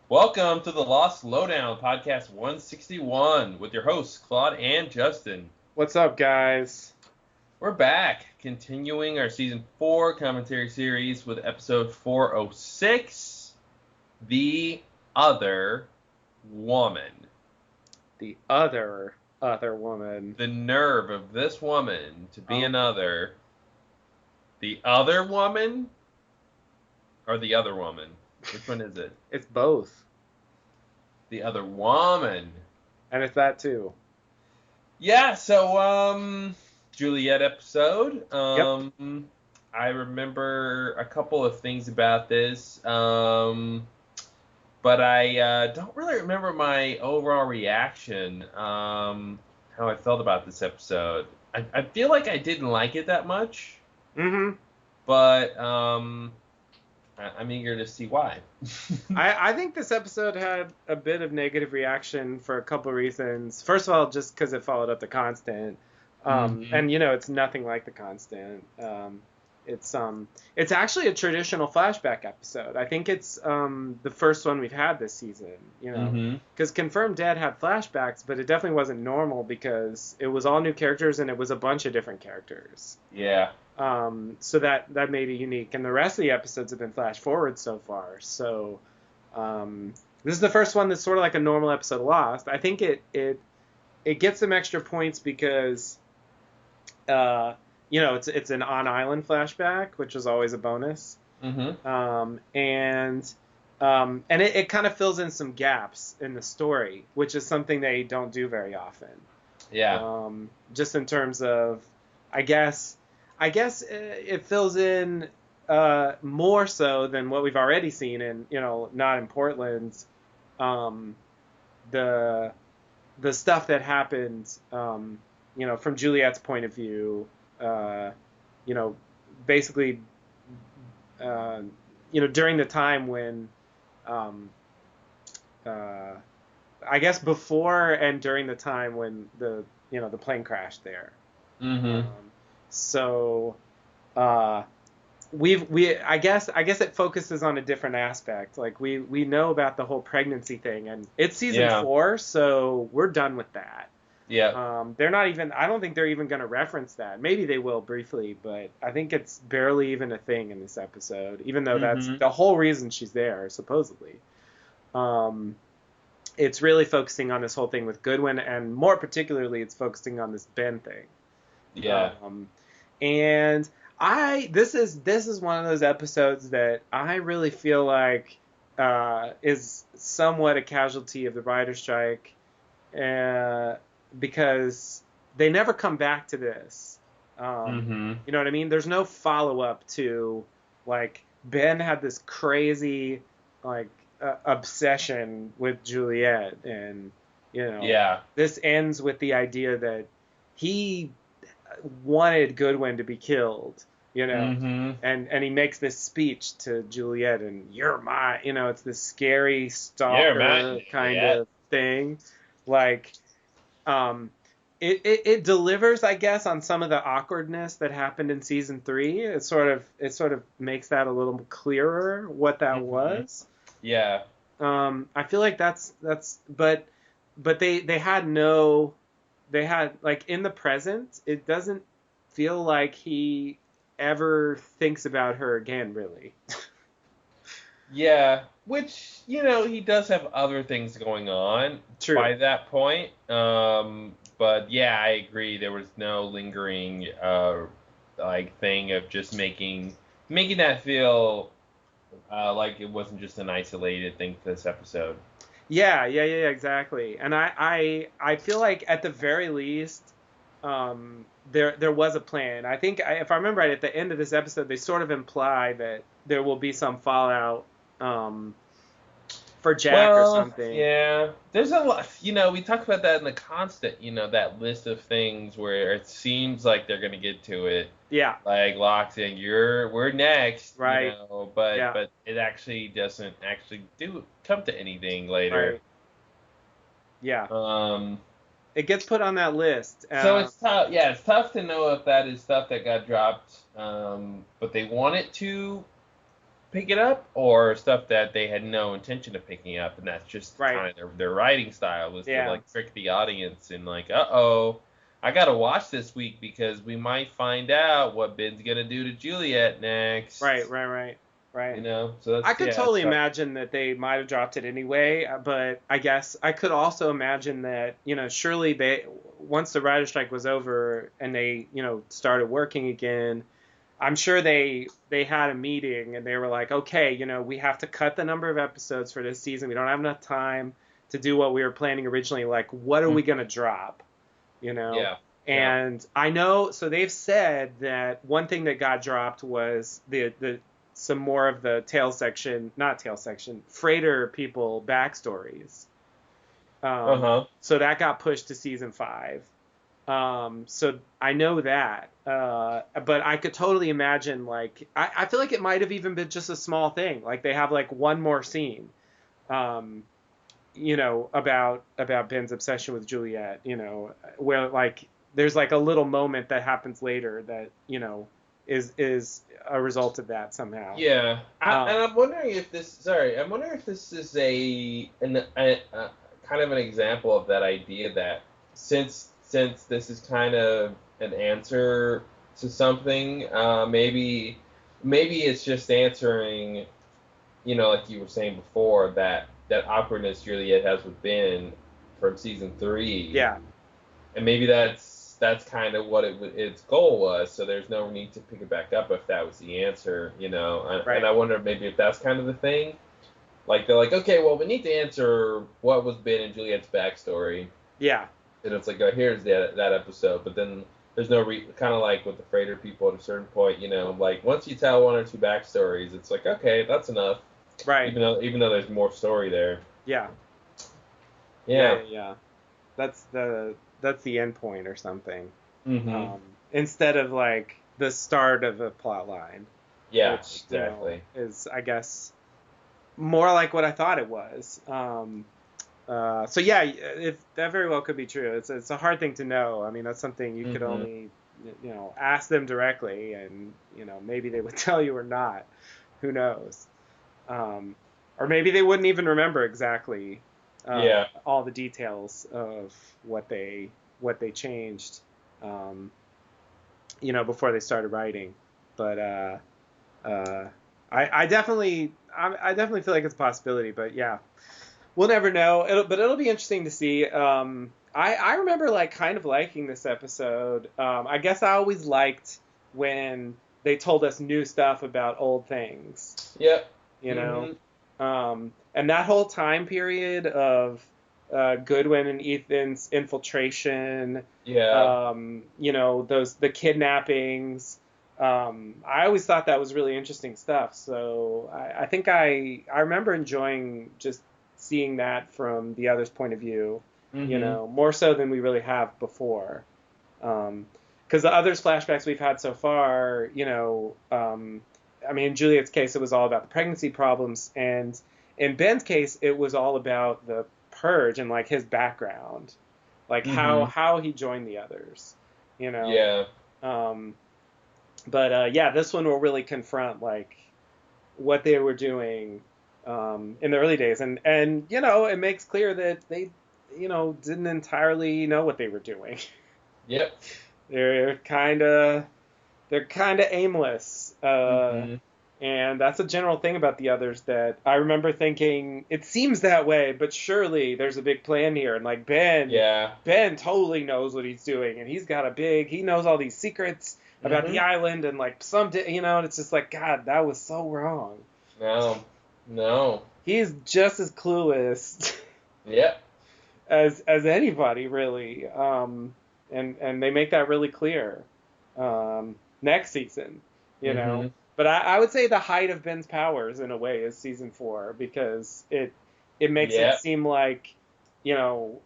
Welcome to the Lost Lowdown, podcast 161, with your hosts, Claude and Justin. What's up, guys? We're back, continuing our season 4 commentary series with episode 406, The Other Woman. The other woman. The nerve of this woman to be another. The other woman? Or the other woman? Which one is it? It's both. The other woman. And it's that too. Yeah, so Juliet episode. Yep. I remember a couple of things about this. But I don't really remember my overall reaction. How I felt about this episode. I feel like I didn't like it that much. Mm-hmm. But I'm eager to see why. I think this episode had a bit of negative reaction for a couple of reasons. First of all, just because it followed up The Constant. And it's nothing like The Constant. It's actually a traditional flashback episode. I think it's the first one we've had this season, because Confirmed Dead had flashbacks, but it definitely wasn't normal because it was all new characters and it was a bunch of different characters. Yeah. So that made it unique, and the rest of the episodes have been flash forward so far. So this is the first one that's sort of like a normal episode of Lost. I think it gets some extra points because it's an on-island flashback, which is always a bonus. Mm-hmm. And it kind of fills in some gaps in the story, which is something they don't do very often. Yeah. Just in terms of, I guess it fills in more so than what we've already seen in, Not in Portland. The stuff that happened, from Juliet's point of view, basically, during the time when, I guess before and during the time when the plane crashed there. Mm-hmm. So, I guess it focuses on a different aspect. Like we know about the whole pregnancy thing, and it's season 4, so we're done with that. Yeah. They're not even. I don't think they're even going to reference that. Maybe they will briefly, but I think it's barely even a thing in this episode. Even though that's the whole reason she's there, supposedly. It's really focusing on this whole thing with Goodwin, and more particularly, it's focusing on this Ben thing. Yeah. And this is one of those episodes that I really feel like is somewhat a casualty of the writer's strike, because they never come back to this. You know what I mean? There's no follow-up to, like, Ben had this crazy, like, obsession with Juliet, and, this ends with the idea that he wanted Goodwin to be killed, and he makes this speech to Juliet, and you're my, it's this scary stalker kind of thing. Like, it delivers, I guess, on some of the awkwardness that happened in season 3. It sort of makes that a little clearer what that was. Yeah. I feel like that's but they had like in the present, it doesn't feel like he ever thinks about her again, really. Yeah, which, he does have other things going on. True. By that point. But yeah, I agree. There was no lingering thing of just making that feel like it wasn't just an isolated thing for this episode. Yeah, exactly. And I feel like at the very least, there was a plan. I think, if I remember right, at the end of this episode, they sort of imply that there will be some fallout for Jack or something. Yeah, there's a lot. We talked about that in The Constant. That list of things where it seems like they're gonna get to it. Yeah. Like Locke saying, we're next. Right. But it actually doesn't come to anything later. Right. Yeah. It gets put on that list. So it's tough. Yeah, it's tough to know if that is stuff that got dropped. But they want it to pick it up, or stuff that they had no intention of picking up, and that's just kind of their writing style was to like trick the audience and like, I gotta watch this week because we might find out what Ben's gonna do to Juliet next. Right. You know, so that's, I could totally imagine that they might have dropped it anyway, but I guess I could also imagine that, you know, surely they, once the writer's strike was over and they, you know, started working again, I'm sure they had a meeting and they were like, okay, you know, we have to cut the number of episodes for this season. We don't have enough time to do what we were planning originally. Like, what are we going to drop? You know? Yeah. And I know, so they've said that one thing that got dropped was the some more of the freighter people backstories. So that got pushed to season 5. So I know that, but I could totally imagine, like, I feel like it might have even been just a small thing. Like they have like one more scene, you know, about Ben's obsession with Juliet, you know, where like there's like a little moment that happens later that, you know, is a result of that somehow. Yeah. And I'm wondering if this is a kind of an example of that idea that since this is kind of an answer to something, maybe it's just answering, you know, like you were saying before, that awkwardness Juliet has with Ben from season 3. Yeah. And maybe that's kind of what its goal was. So there's no need to pick it back up if that was the answer, you know. Right. And I wonder maybe if that's kind of the thing. Like they're like, okay, well, we need to answer what was Ben and Juliet's backstory. Yeah. And it's like, oh, here's that episode. But then there's no kind of like with the freighter people at a certain point, you know, like once you tell one or two backstories, it's like, okay, that's enough. Right. Even though there's more story there. Yeah. Yeah. That's the end point or something. Mm-hmm. Instead of like the start of a plot line. Yeah, which, exactly. You know, is, I guess, more like what I thought it was. So yeah, that very well could be true. It's a hard thing to know. I mean, that's something you could only, you know, ask them directly, and you know, maybe they would tell you or not. Who knows? Or maybe they wouldn't even remember exactly all the details of what they changed, you know, before they started writing. But I definitely feel like it's a possibility. But yeah, we'll never know. It'll be interesting to see. I remember like kind of liking this episode. I guess I always liked when they told us new stuff about old things. Yep. You know, and that whole time period of Goodwin and Ethan's infiltration. Yeah. You know, the kidnappings. I always thought that was really interesting stuff. So I think I remember enjoying just seeing that from the other's point of view. You know, more so than we really have before. Because the others flashbacks we've had so far, you know, I mean, in Juliet's case, it was all about the pregnancy problems, and in Ben's case, it was all about the purge and like his background, like how he joined the others, you know. Yeah. But yeah, this one will really confront like what they were doing in the early days, and you know, it makes clear that they, you know, didn't entirely know what they were doing. Yep. They're kind of aimless. And that's a general thing about the others that I remember thinking, it seems that way, but surely there's a big plan here. And like Ben totally knows what he's doing, and he knows all these secrets about the island, and like you know, and it's just like, God, that was so wrong. No. He's just as clueless. Yep. as anybody, really. And they make that really clear next season, you know. But I would say the height of Ben's powers, in a way, is season 4, because it makes it seem like, you know,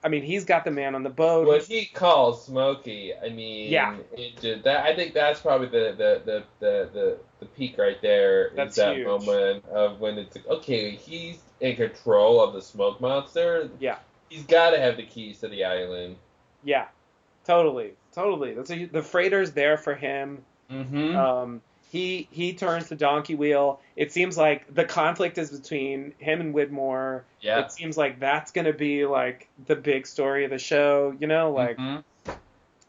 I mean, he's got the man on the boat. What he calls Smokey, I mean, I think that's probably the peak right there. That's that huge. Moment of when it's like, okay, he's in control of the smoke monster. Yeah. He's got to have the keys to the island. Yeah, totally. The freighter's there for him. he turns the donkey wheel. It seems like the conflict is between him and Widmore. Yeah. It seems like that's gonna be like the big story of the show. Like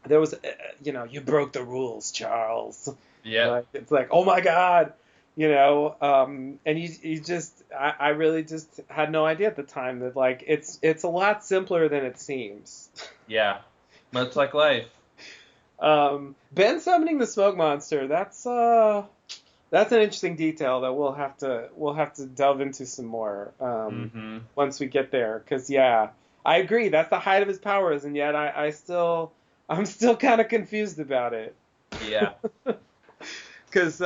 there was, you broke the rules, Charles. Yeah. Like, it's like, oh my God, and you just, I really just had no idea at the time that like it's a lot simpler than it seems. Yeah. Much like life. Ben summoning the smoke monster. That's an interesting detail that we'll have to delve into some more once we get there. Because I agree that's the height of his powers, and yet I'm still kind of confused about it. Yeah. Because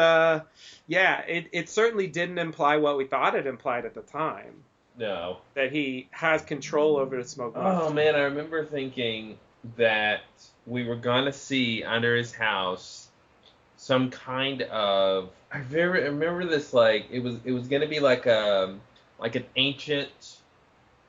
it certainly didn't imply what we thought it implied at the time. No. That he has control over the smoke monster. Oh man, I remember thinking that we were gonna see under his house some kind of. I remember this, like it was gonna be like an ancient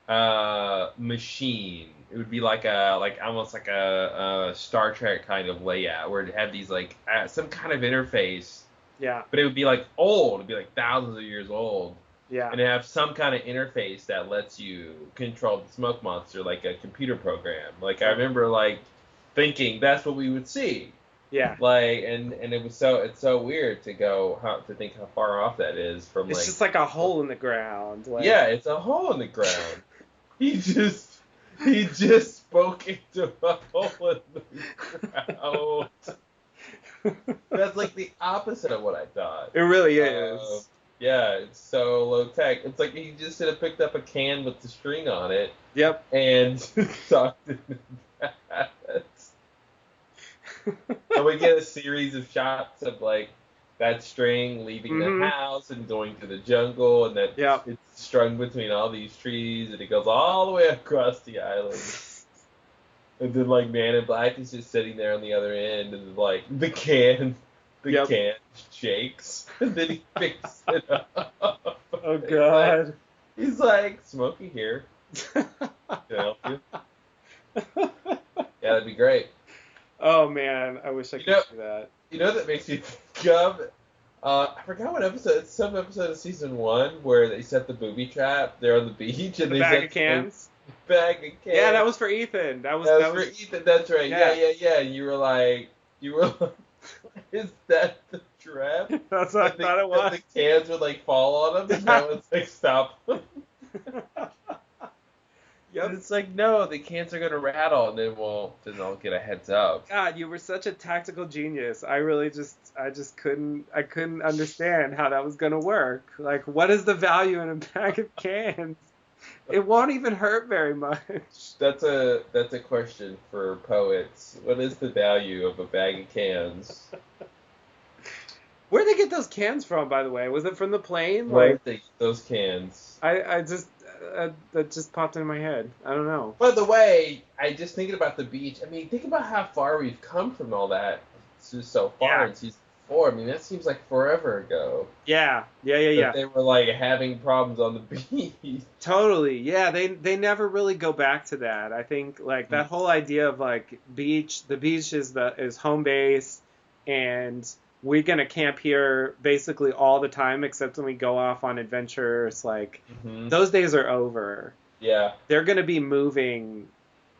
machine. It would be like almost like a Star Trek kind of layout where it had these like some kind of interface. Yeah. But it would be like old. It'd be like thousands of years old. Yeah. And it have some kind of interface that lets you control the smoke monster, like a computer program. Like I remember like thinking that's what we would see. Yeah. Like and it's so weird to think how far off that is from it's just like a hole in the ground. Like... Yeah, it's a hole in the ground. he just spoke into a hole in the ground. That's like the opposite of what I thought. It really is. Yeah, it's so low tech. It's like he just should have picked up a can with the string on it. Yep. And talked into that. And we get a series of shots of like that string leaving the house and going to the jungle, and that it's strung between all these trees, and it goes all the way across the island. And then like Man in Black is just sitting there on the other end, and like the can shakes, and then he picks it up. Oh God! He's like, Smokey here. Can I help you? Yeah, that'd be great. Oh man, I wish I could do that. You know that makes me think of. I forgot what episode. It's some episode of season 1 where they set the booby trap. They're on the beach and they bag of cans. Bag of cans. Yeah, that was for Ethan. That was for Ethan. That's right. Yeah. You were like, is that the trap? That's what I thought it was. The cans would like fall on them, and that was like stop them. Yep. And it's like, no, the cans are gonna rattle, and then I'll get a heads up. God, you were such a tactical genius. I just couldn't understand how that was gonna work. Like, what is the value in a bag of cans? It won't even hurt very much. That's a question for poets. What is the value of a bag of cans? Where'd they get those cans from, by the way? Was it from the plane? Where did they get those cans? That just popped in my head. I don't know. By the way, I just thinking about the beach. I mean, think about how far we've come from all that. It's just so far in season 4. I mean, that seems like forever ago. Yeah. That they were like having problems on the beach. Totally. Yeah, they never really go back to that. I think like that whole idea of like the beach is home base, and we're gonna camp here basically all the time except when we go off on adventures. Like those days are over. Yeah. They're gonna be moving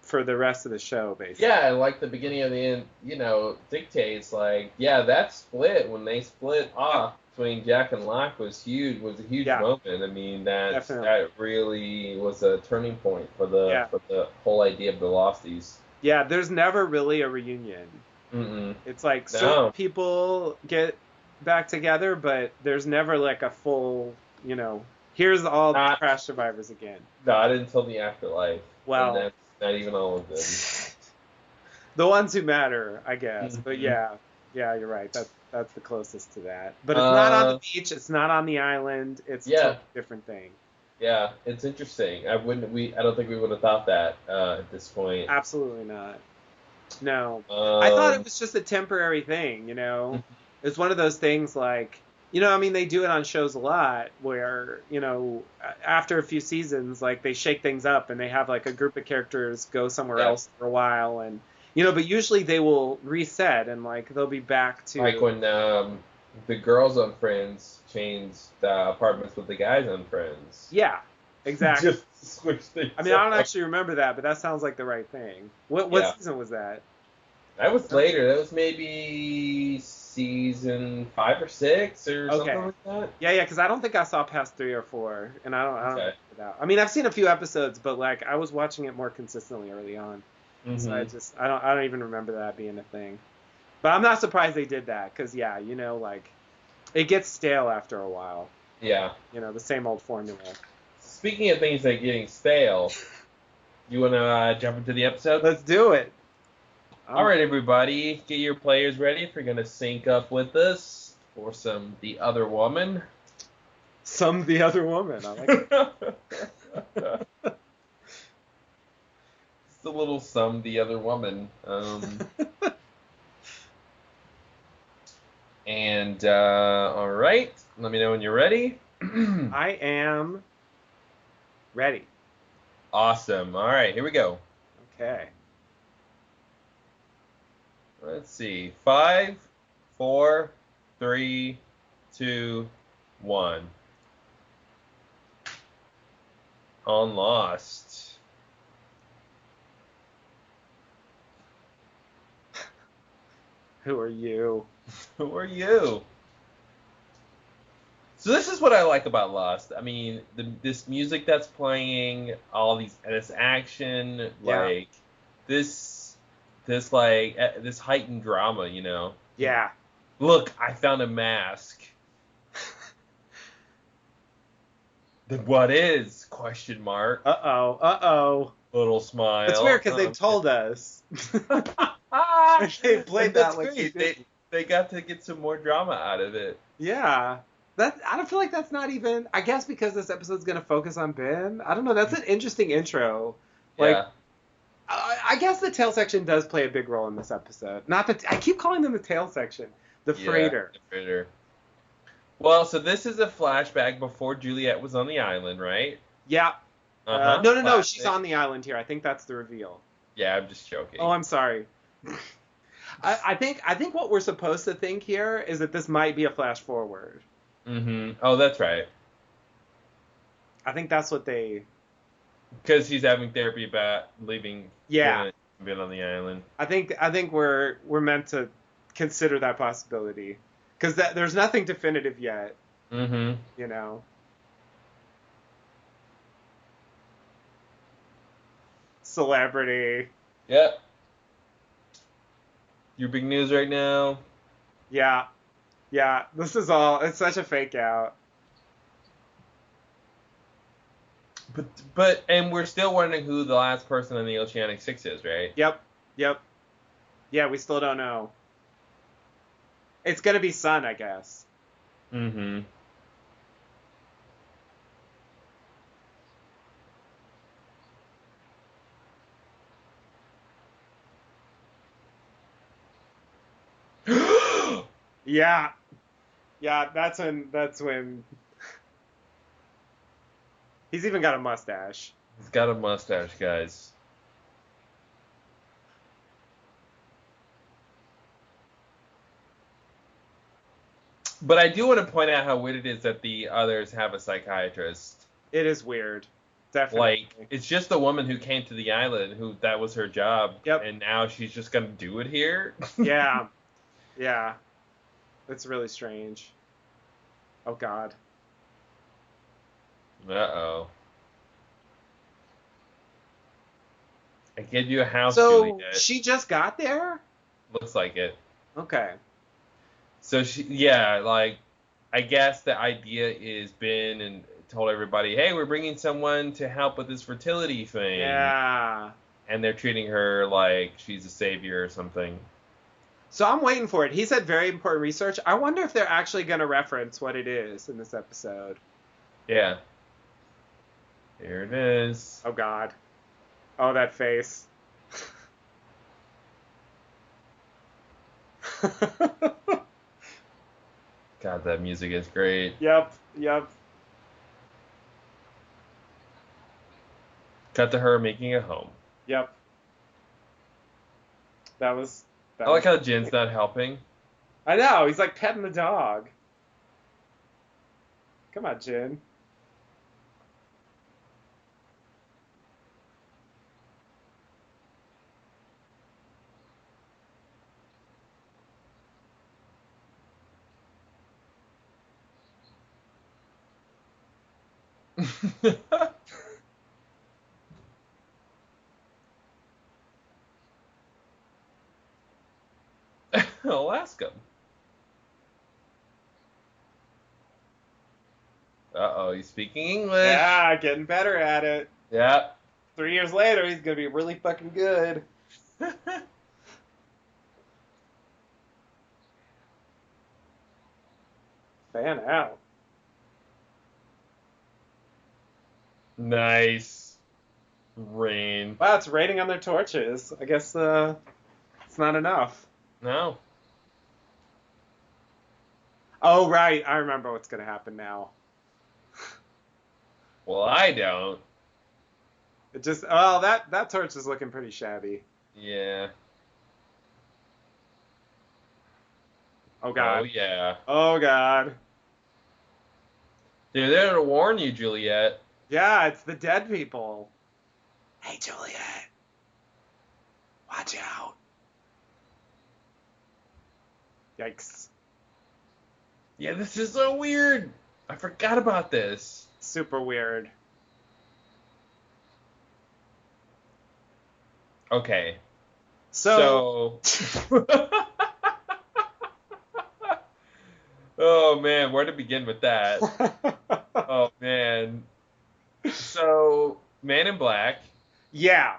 for the rest of the show, basically. Yeah, and like the beginning of the end, dictates like, that split when they split off between Jack and Locke was a huge moment. I mean, that really was a turning point for the whole idea of the Losties. Yeah, there's never really a reunion. Mm-mm. It's like certain people get back together, but there's never like a full, here's all the Crash survivors again. Not until the afterlife. Well, and that's not even all of them. The ones who matter, I guess. But yeah, you're right. That's the closest to that. But it's not on the beach. It's not on the island. It's a totally different thing. Yeah, it's interesting. I don't think we would have thought that at this point. Absolutely not. No. I thought it was just a temporary thing, It's one of those things like, they do it on shows a lot where, after a few seasons, like they shake things up and they have like a group of characters go somewhere else for a while, and but usually they will reset and like they'll be back to like when the girls on Friends changed the apartments with the guys on Friends. Yeah, exactly. Just switch things I mean, I don't up. actually remember that, but that sounds like the right thing. What Yeah. season was that? That was later. That was maybe season 5 or 6 or something Okay. like that. Yeah, because I don't think I saw past 3 or 4, and I don't Okay. remember that. I mean, I've seen a few episodes, but like I was watching it more consistently early on, so Mm-hmm. I don't even remember that being a thing. But I'm not surprised they did that, because yeah, like it gets stale after a while. Yeah. The same old formula. Speaking of things that are getting stale, you want to jump into the episode? Let's do it. All right, everybody, get your players ready if you're going to sync up with us for some The Other Woman. Some the other woman. I like it. It's a little Some The Other Woman. And, all right, let me know when you're ready. I am ready. Awesome. All right, here we go. Okay. Let's see. 5, 4, 3, 2, 1. On Lost. Who are you? Who are you? So this is what I like about Lost. I mean, this music that's playing, all this action, Yeah. like this heightened drama. Yeah. Look, I found a mask. Then what is? Question mark. Uh-oh. Uh-oh. Little smile. It's weird because they've told us. They played That's that like great. they did. They got to get some more drama out of it. Yeah. I don't feel like that's not even. I guess because this episode's gonna focus on Ben. I don't know. That's an interesting intro. Like, Yeah. I guess the tail section does play a big role in this episode. Not that I keep calling them the tail section, the freighter. The freighter. Well, so this is a flashback before Juliet was on the island, right? Yeah. Uh-huh. No. Classic. She's on the island here. I think that's the reveal. Yeah, I'm just joking. Oh, I'm sorry. I think what we're supposed to think here is that this might be a flash forward. Mm-hmm. Oh, that's right. I think that's what they. Because he's having therapy about leaving. Yeah. Being on the island. I think we're meant to consider that possibility because there's nothing definitive yet. Mm-hmm. Celebrity. Yep. Your big news right now. Yeah. Yeah. This is all. It's such a fake out. And we're still wondering who the last person on the Oceanic 6 is, right? Yep. Yeah, we still don't know. It's gonna be Sun, I guess. Mm-hmm. Yeah. Yeah, that's when he's even got a mustache. He's got a mustache, guys. But I do want to point out how weird it is that the others have a psychiatrist. It is weird. Definitely. Like, it's just the woman who came to the island who that was her job. Yep. And now she's just going to do it here? Yeah. Yeah. It's really strange. Oh, God. Uh-oh. I gave you a house, So, Juliet. she just got there? Looks like it. Okay. So, I guess the idea is Ben and told everybody, hey, we're bringing someone to help with this fertility thing. Yeah. And they're treating her like she's a savior or something. So I'm waiting for it. He said very important research. I wonder if they're actually going to reference what it is in this episode. Yeah. Here it is. Oh, God. Oh, that face. God, that music is great. Yep. Cut to her making a home. Yep. That was. I like how Jin's not helping. I know. He's like petting the dog. Come on, Jin. I'll ask him. Uh-oh, he's speaking English. Yeah, getting better at it. Yeah. 3 years later, he's gonna be really fucking good. Fan out. Nice. Rain. Wow, it's raining on their torches. I guess it's not enough. No. Oh, right. I remember what's gonna happen now. Well, I don't. It just, well, that torch is looking pretty shabby. Yeah. Oh, God. Oh, yeah. Oh, God. They're there to warn you, Juliet. Yeah, it's the dead people. Hey, Juliet. Watch out. Yikes. Yeah, this is so weird. I forgot about this. Super weird. Okay. So Oh, man, where to begin with that? Oh, man. So, Man in Black. Yeah,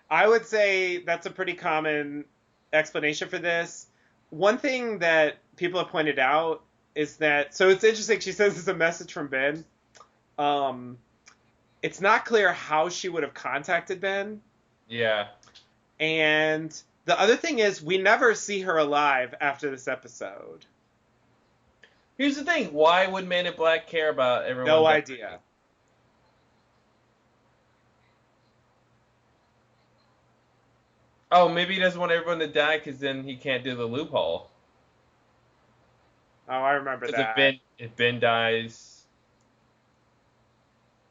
I would say that's a pretty common explanation for this. One thing that people have pointed out is that, so it's interesting, she says it's a message from Ben. It's not clear how she would have contacted Ben. Yeah. And the other thing is, we never see her alive after this episode. Here's the thing. Why would Man in Black care about everyone? No idea. Oh, maybe he doesn't want everyone to die because then he can't do the loophole. Oh, I remember that. If Ben dies.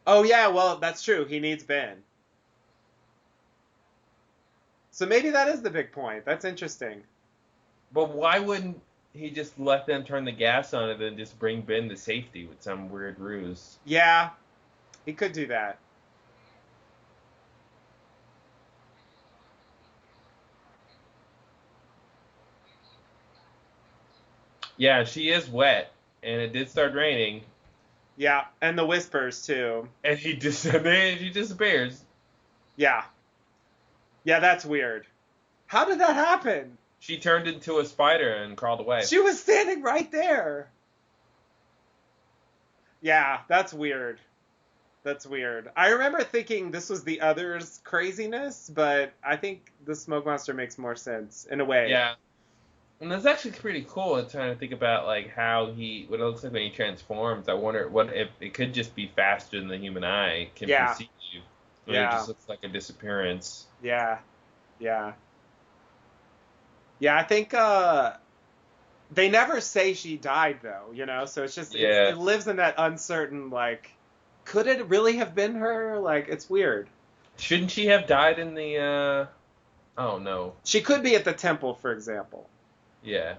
Oh, yeah, well, that's true. He needs Ben. So maybe that is the big point. That's interesting. But why wouldn't he just let them turn the gas on and then just bring Ben to safety with some weird ruse? Yeah, he could do that. Yeah, she is wet, and it did start raining. Yeah, and the whispers too. And he she disappears. Yeah. Yeah, that's weird. How did that happen? She turned into a spider and crawled away. She was standing right there. Yeah, that's weird. That's weird. I remember thinking this was the other's craziness, but I think the smoke monster makes more sense in a way. Yeah. And that's actually pretty cool. I'm trying to think about like how what it looks like when he transforms. I wonder what if it could just be faster than the human eye can perceive. Or it just looks like a disappearance. Yeah. Yeah. Yeah, I think they never say she died though, so it's just it lives in that uncertain, like, could it really have been her? Like, it's weird. Shouldn't she have died in the oh no. She could be at the temple, for example. Yeah.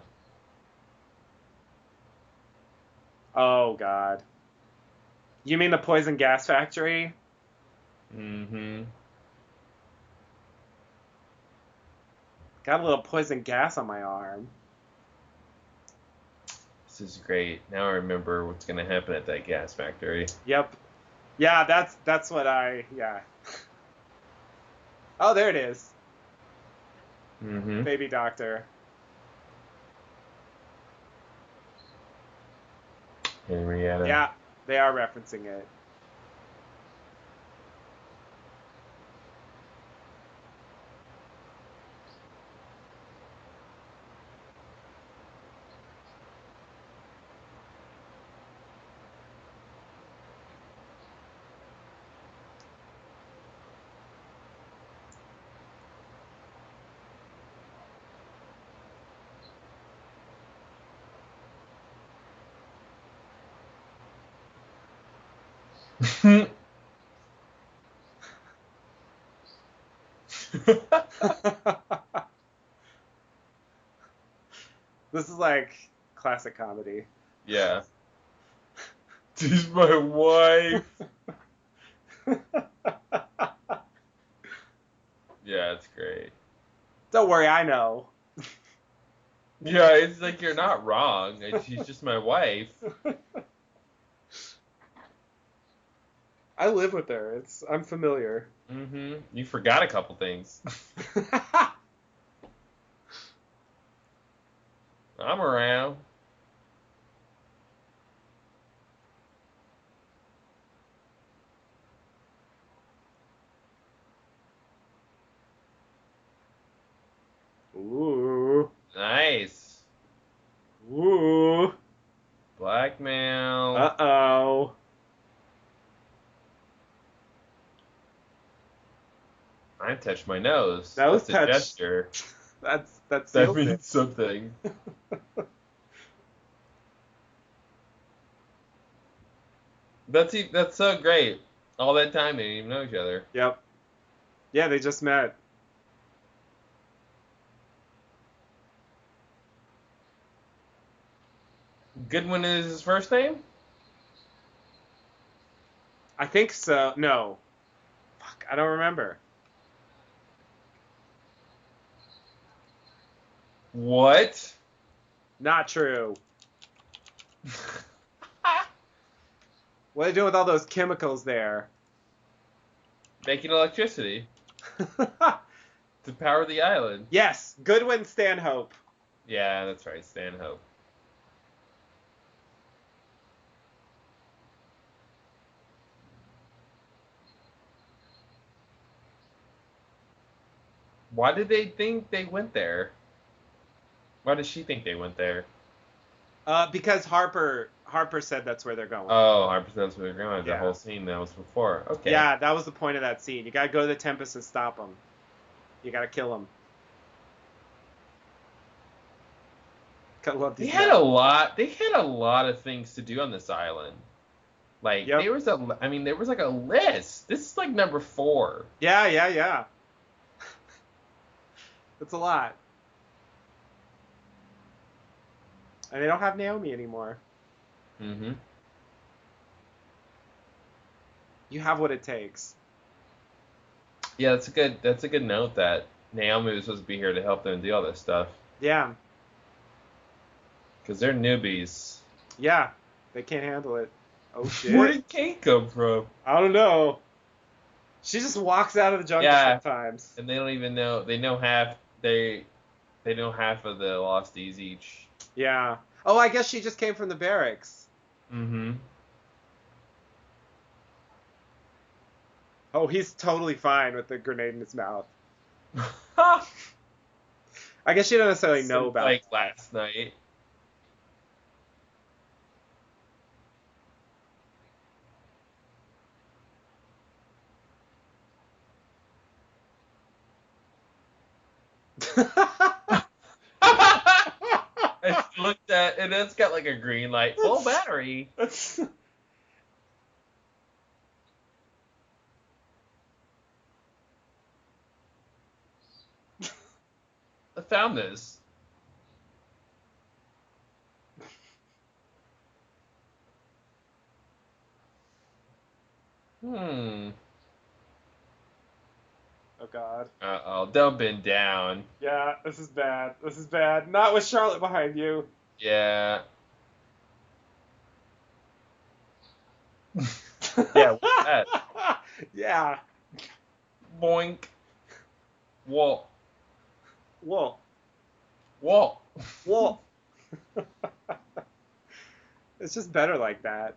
Oh God. You mean the poison gas factory? Mm-hmm. Got a little poison gas on my arm. This is great. Now I remember what's gonna happen at that gas factory. Yep. Yeah, that's what yeah. Oh, there it is. Mm-hmm. Baby doctor. Henrietta. Yeah, they are referencing it. This is like classic comedy. Yeah. She's my wife. Yeah, it's great. Don't worry, I know. Yeah, it's like you're not wrong. She's just my wife. I live with her. I'm familiar. Mm-hmm. You forgot a couple things. I'm around. Ooh. Nice. Ooh. Blackmail. Uh-oh. I touched my nose. Nose That's a touch. gesture. That That seals means it. something. That's so great. All that time they didn't even know each other. Yep. Yeah, they just met. Goodwin is his first name? I think so. No. Fuck, I don't remember. What? Not true. What are they doing with all those chemicals there? Making electricity to power the island. Yes, Goodwin Stanhope. Yeah, that's right, Stanhope. Why did they think they went there? Why does she think they went there? Because Harper said that's where they're going. Oh, 100% where they're going. The Yeah. whole scene that was before. Okay. Yeah, that was the point of that scene. You gotta go to the Tempest and stop them. You gotta kill them. Gotta love They these had men. a lot. They had a lot of things to do on this island. Like Yep. there was a. I mean, there was like a list. This is like number 4. Yeah. It's a lot. And they don't have Naomi anymore. Mm-hmm. You have what it takes. Yeah, that's a good. That's a good note that Naomi was supposed to be here to help them do all this stuff Yeah. because they're newbies. Yeah. They can't handle it. Oh shit. Where did Kate come from? I don't know. She just walks out of the jungle Yeah. sometimes. And they don't even know. They know half. They know half of the Losties each. Yeah. Oh, I guess she just came from the barracks. Mm-hmm. Oh, he's totally fine with the grenade in his mouth. I guess she doesn't necessarily know about like it. last night. I looked at and it's got like a green light, full battery. I found this. Hmm. Oh god. Uh-oh, dumping down. Yeah, this is bad. This is bad. Not with Charlotte behind you. Yeah. Yeah, what's that? Yeah. Boink. Whoa. Whoa. Whoa. Whoa. It's just better like that.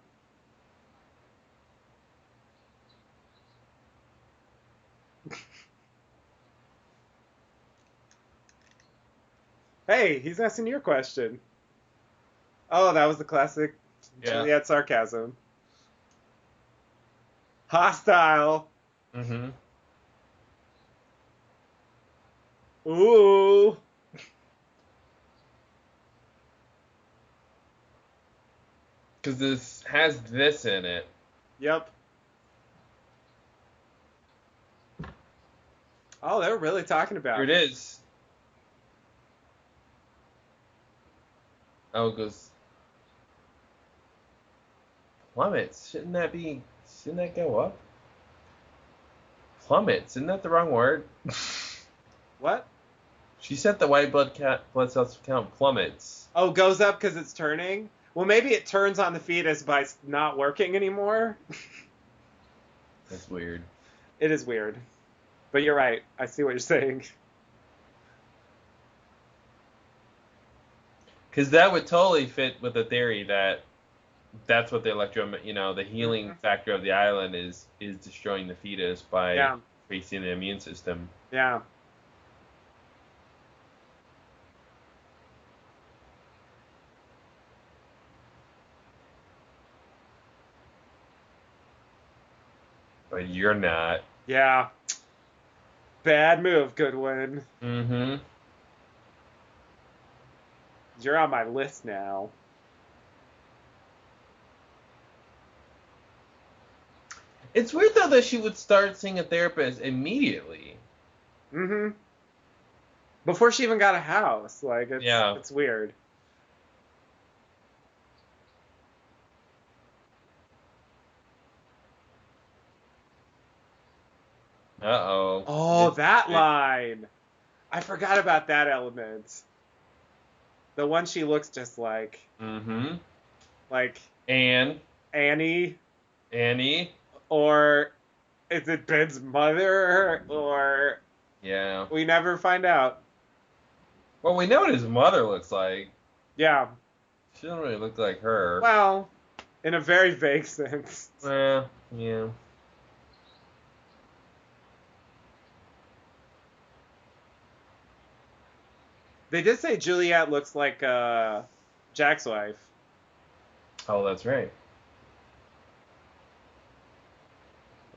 Hey, he's asking your question. Oh, that was the classic Yeah. Juliet sarcasm. Hostile. Mm-hmm. Ooh. Because this has this in it. Yep. Oh, they're really talking Here about it it. is. Oh, it goes plummets. Shouldn't that go up? Plummets. Isn't that the wrong word? What? She said the white blood cells count plummets. Oh, goes up because it's turning? Well, maybe it turns on the fetus by not working anymore. That's weird. It is weird. But you're right. I see what you're saying. Because that would totally fit with the theory that that's what the the healing Mhm. factor of the island is destroying the fetus by Yeah. increasing the immune system. Yeah. But you're not. Yeah. Bad move, Goodwin. Mm-hmm. You're on my list now. It's weird though that she would start seeing a therapist immediately. Mm-hmm. Before she even got a house. Like, Yeah. it's weird. Uh-oh. Oh, that line. I forgot about that element. The one she looks just Mm-hmm. like And Annie, Annie. or is it Ben's mother, or Yeah. we never find out. Well, we know what his mother looks like. Yeah, She doesn't really look like her. well, in a very vague sense. Yeah. They did say Juliet looks like Jack's wife. Oh, that's right.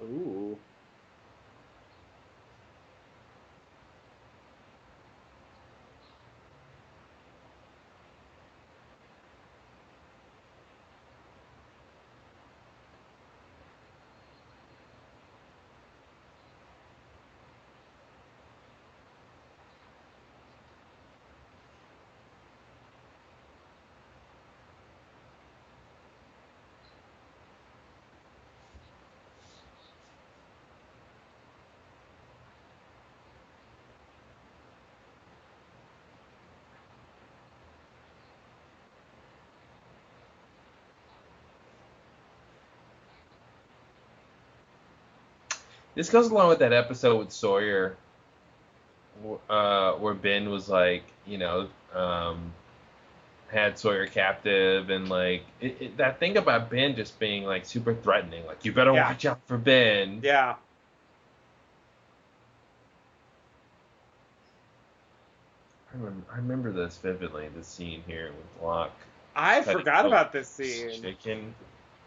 Ooh. This goes along with that episode with Sawyer, where Ben was like, had Sawyer captive, and like that thing about Ben just being like super threatening, like you better Yeah. watch out for Ben. Yeah. I remember this vividly. This scene here with Locke I cutting forgot open about this scene, chicken.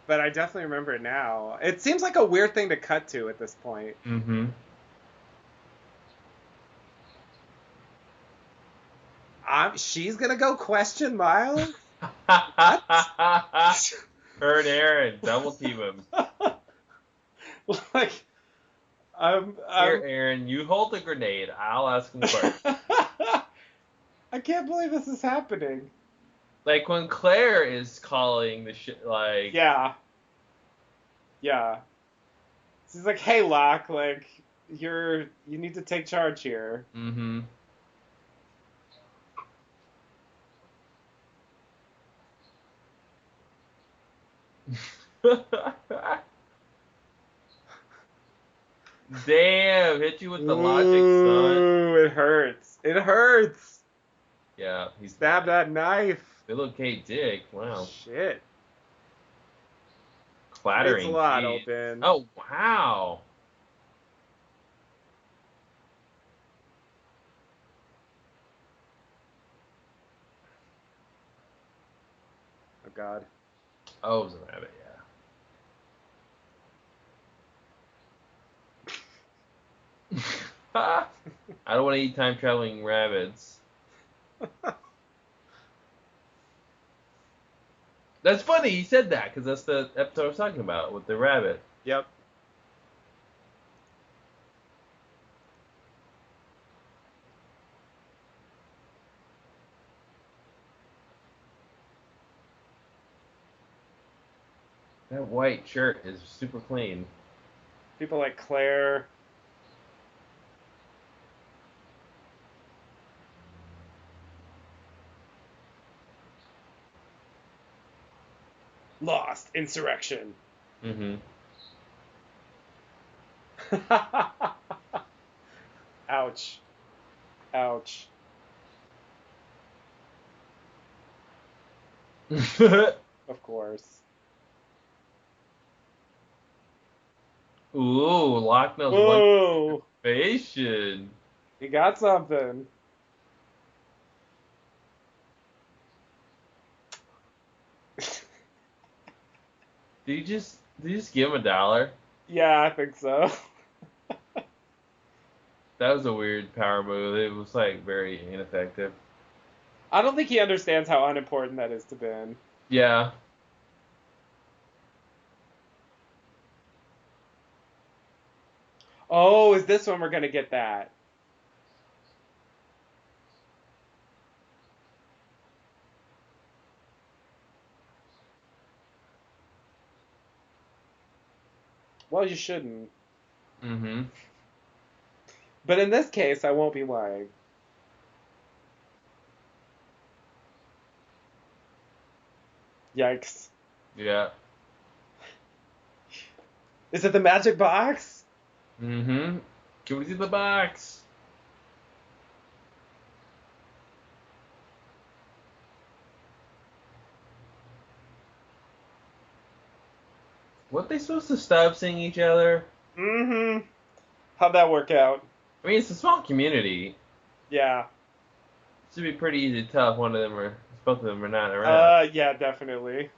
but I definitely remember it now. It seems like a weird thing to cut to at this point. Mm-hmm. She's gonna go question Miles? What? Her and Aaron double team him. Like, Here, I'm Aaron, you hold the grenade. I'll ask him questions. I can't believe this is happening. Like when Claire is calling the shit, like Yeah. Yeah. She's like, "Hey, Locke, like you need to take charge here." Mm-hmm. Damn, hit you with the logic, son. Ooh, it hurts. It hurts. Yeah, he's Stab that knife. Little K Dick. Wow. Shit. It's a Clattering lot, cheese. open. Oh, wow. Oh God. Oh, it was a rabbit, yeah. I don't want to eat time traveling rabbits. That's funny, he said that, because that's the episode I was talking about with the rabbit. Yep. That white shirt is super clean. People like Claire. Lost. Insurrection. Mm-hmm. Ouch. Ouch. Of course. Ooh, Locknell's one Whoa. participation. You got something. Did you just give him $1? Yeah, I think so. That was a weird power move. It was like very ineffective. I don't think he understands how unimportant that is to Ben. Yeah. Oh, is this when we're gonna get that? Well, you shouldn't. Mm-hmm. But in this case, I won't be lying. Yikes. Yeah. Is it the magic box? Mm-hmm. Can we see the box? What they supposed to stop seeing each other? Mm-hmm. How'd that work out? I mean, it's a small community. Yeah. It should be pretty easy to tell if both of them are not around. Yeah, definitely.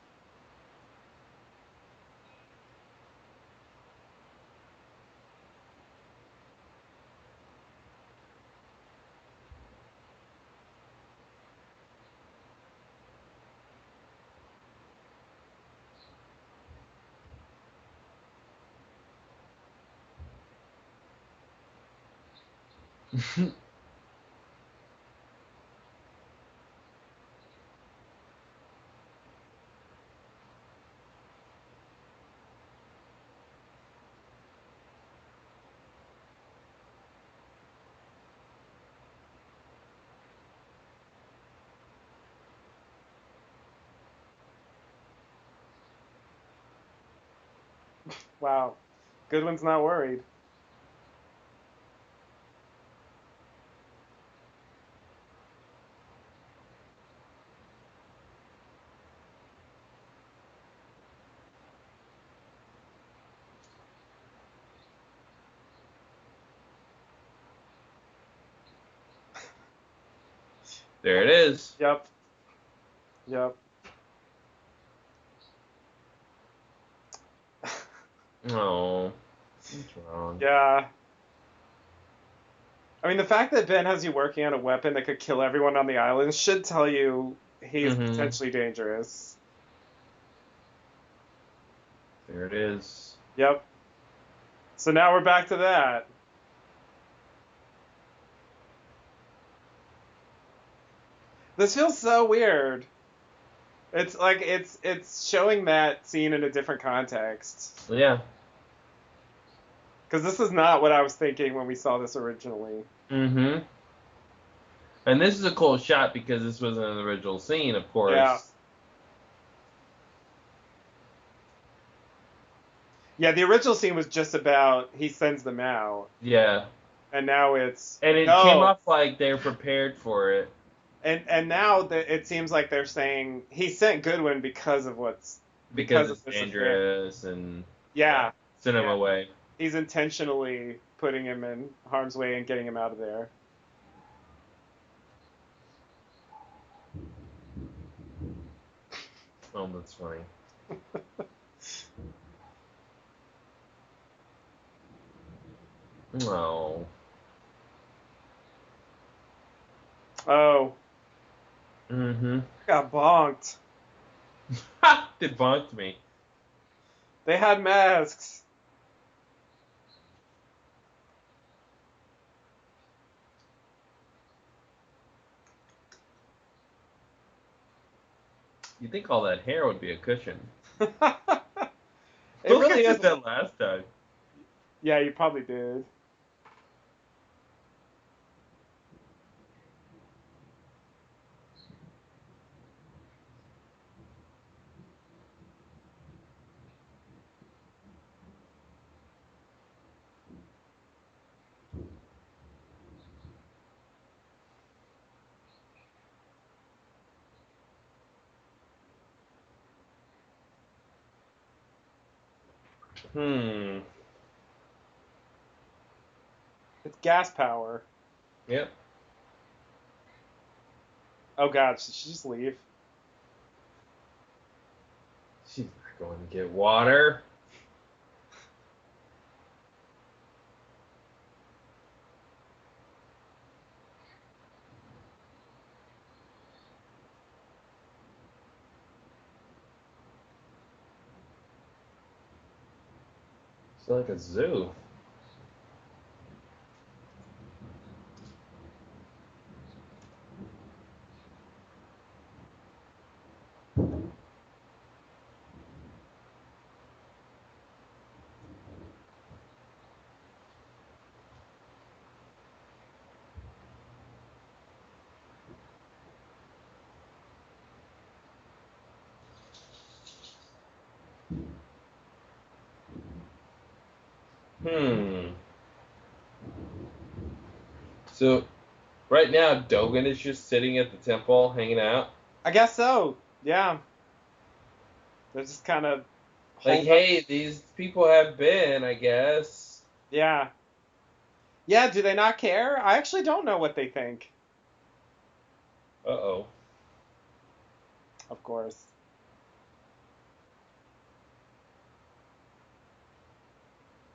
Wow. Goodwin's not worried. There it is. Yep. Yep. Oh, what's wrong? Yeah. I mean, the fact that Ben has you working on a weapon that could kill everyone on the island should tell you he's Mm-hmm. potentially dangerous. There it is. Yep. So now we're back to that. This feels so weird. It's like it's showing that scene in a different context. Yeah. Because this is not what I was thinking when we saw this originally. Mm-hmm. And this is a cool shot because this wasn't an original scene, of Yeah. course. Yeah, the original scene was just about he sends them out. Yeah. And now it's And it came no. off like they're prepared for it. And now that it seems like they're saying he sent Goodwin because of Because of it's this affair. dangerous and Yeah. send him Yeah. away. He's intentionally putting him in harm's way and getting him out of there. Oh, that's funny. Oh. Oh, Mm-hmm. got bonked. Ha! Debunked me. They had masks. You think all that hair would be a cushion. actually did is. that last time. Yeah, you probably did. Hmm. It's gas power. Yep. Oh God, should she just leave? She's not going to get water. It's like a zoo. Hmm. So right now, Dogen is just sitting at the temple, hanging out. I guess so. Yeah. They're just kind of Like, hold up. hey, these people have been, I guess. Yeah. Yeah. Do they not care? I actually don't know what they think. Uh-oh. Of course.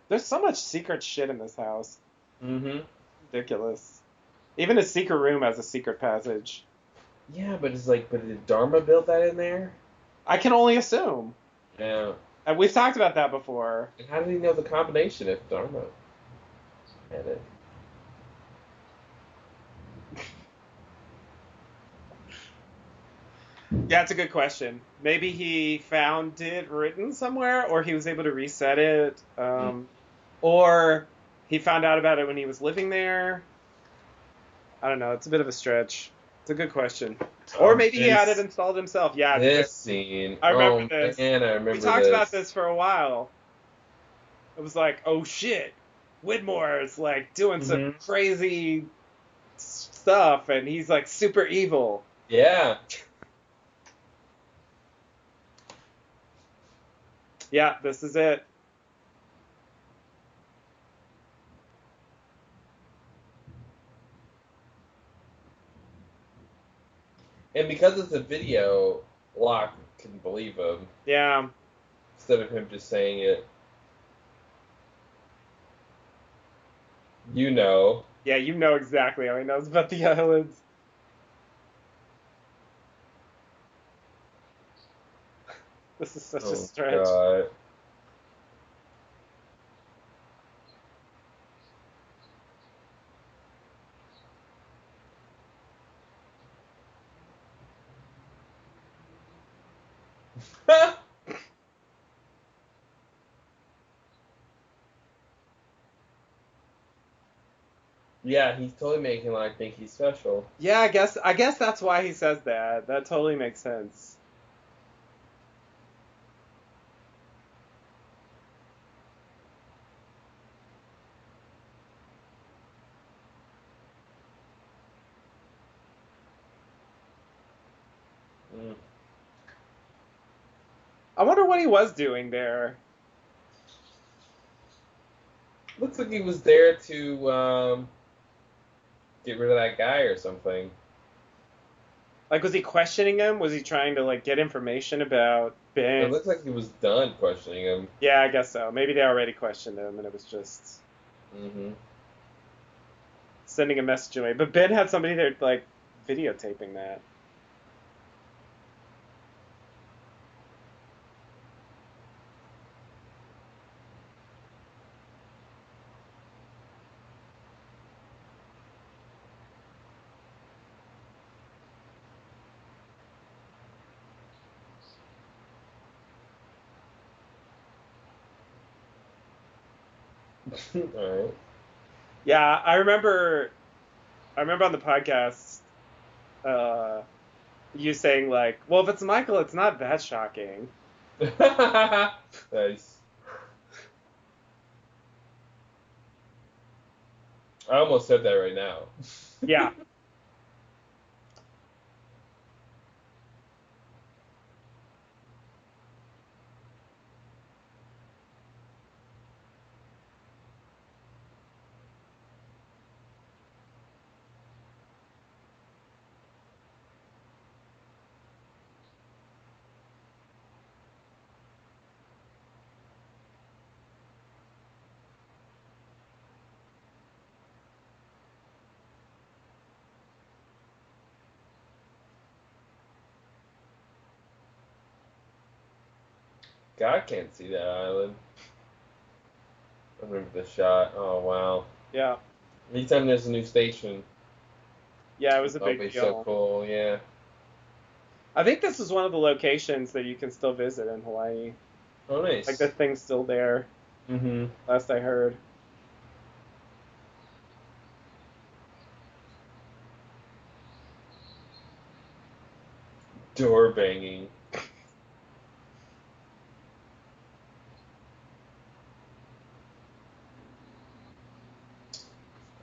There's so much secret shit in this house. Mm-hmm. Ridiculous. Even a secret room has a secret passage. Yeah, but it's like, but did Dharma build that in there? I can only assume. Yeah. And we've talked about that before. And how did he know the combination if Dharma had it? Yeah, it's a good question. Maybe he found it written somewhere, or he was able to reset it, or he found out about it when he was living there. I don't know. It's a bit of a stretch. It's a good question. Or Oh, maybe he had it installed himself. Yeah, dude. this scene. I remember Oh this. man, I We remember talked about this. this for a while. It was like, oh shit, Widmore is like doing some Mm-hmm. crazy stuff, and he's like super evil. Yeah. Yeah, this is it. And because it's a video, Locke can believe him Yeah. instead of him just saying it. You know. Yeah, you know exactly how he knows about the islands. This is such a Oh stretch. god. Yeah, he's totally making Locke think he's special. Yeah, I guess that's why he says that. That totally makes sense. Mm. I wonder what he was doing there. Looks like he was there to get rid of that guy or something. Like, was he questioning him? Was he trying to like get information about It Ben? looks like he was done questioning him. Yeah, I guess so. Maybe they already questioned him, and it was just Mm-hmm. sending a message away. But Ben had somebody there like videotaping that. All right. Yeah, I remember. I remember on the podcast, uh, you saying like, "Well, if it's Michael, it's not that shocking." Nice. I almost said that right now. Yeah. God can't see that island. I remember the shot. Oh wow. Yeah. Anytime there's a new station, Yeah, it was a that'll big be so deal. cool. Yeah. I think this is one of the locations that you can still visit in Hawaii. Oh Like the nice. thing's still there, Mm-hmm. last I heard. Door banging.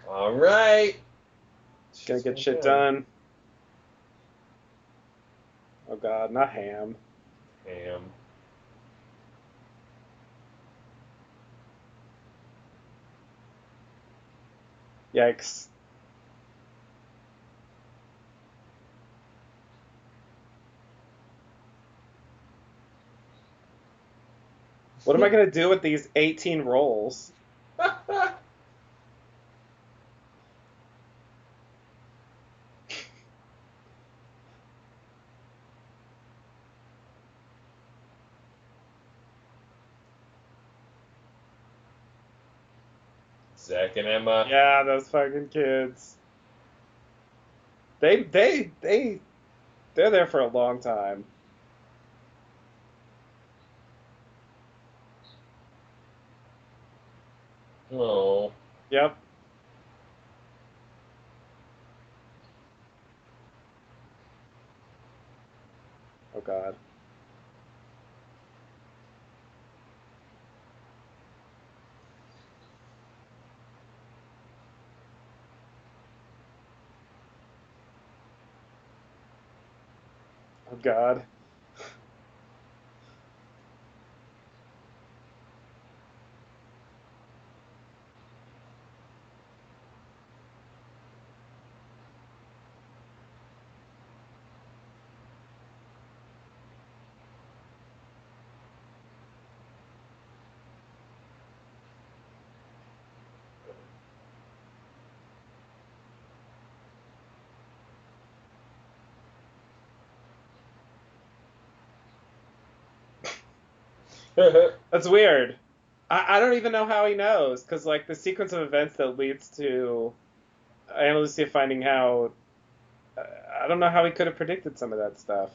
All right. Gonna Shit's get been shit done. done. Oh God, not ham. Ham. Yikes. What am I gonna do with these 18 rolls? Zach and Emma. Yeah, those fucking kids. They're there for a long time. Oh. Yep. Oh God. Oh God. That's weird. I don't even know how he knows, because like the sequence of events that leads to Ana Lucia finding out, I don't know how he could have predicted some of that stuff.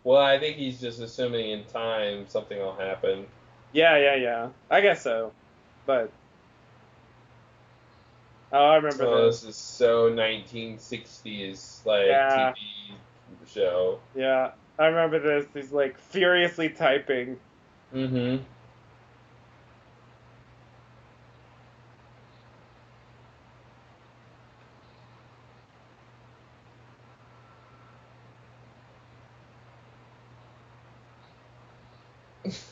Well, I think he's just assuming in time something will happen. Yeah, yeah, yeah. I guess so. But oh, I remember Oh, this. this is so 1960s like Yeah, TV show. yeah. I remember this. He's like furiously typing. Mm-hmm.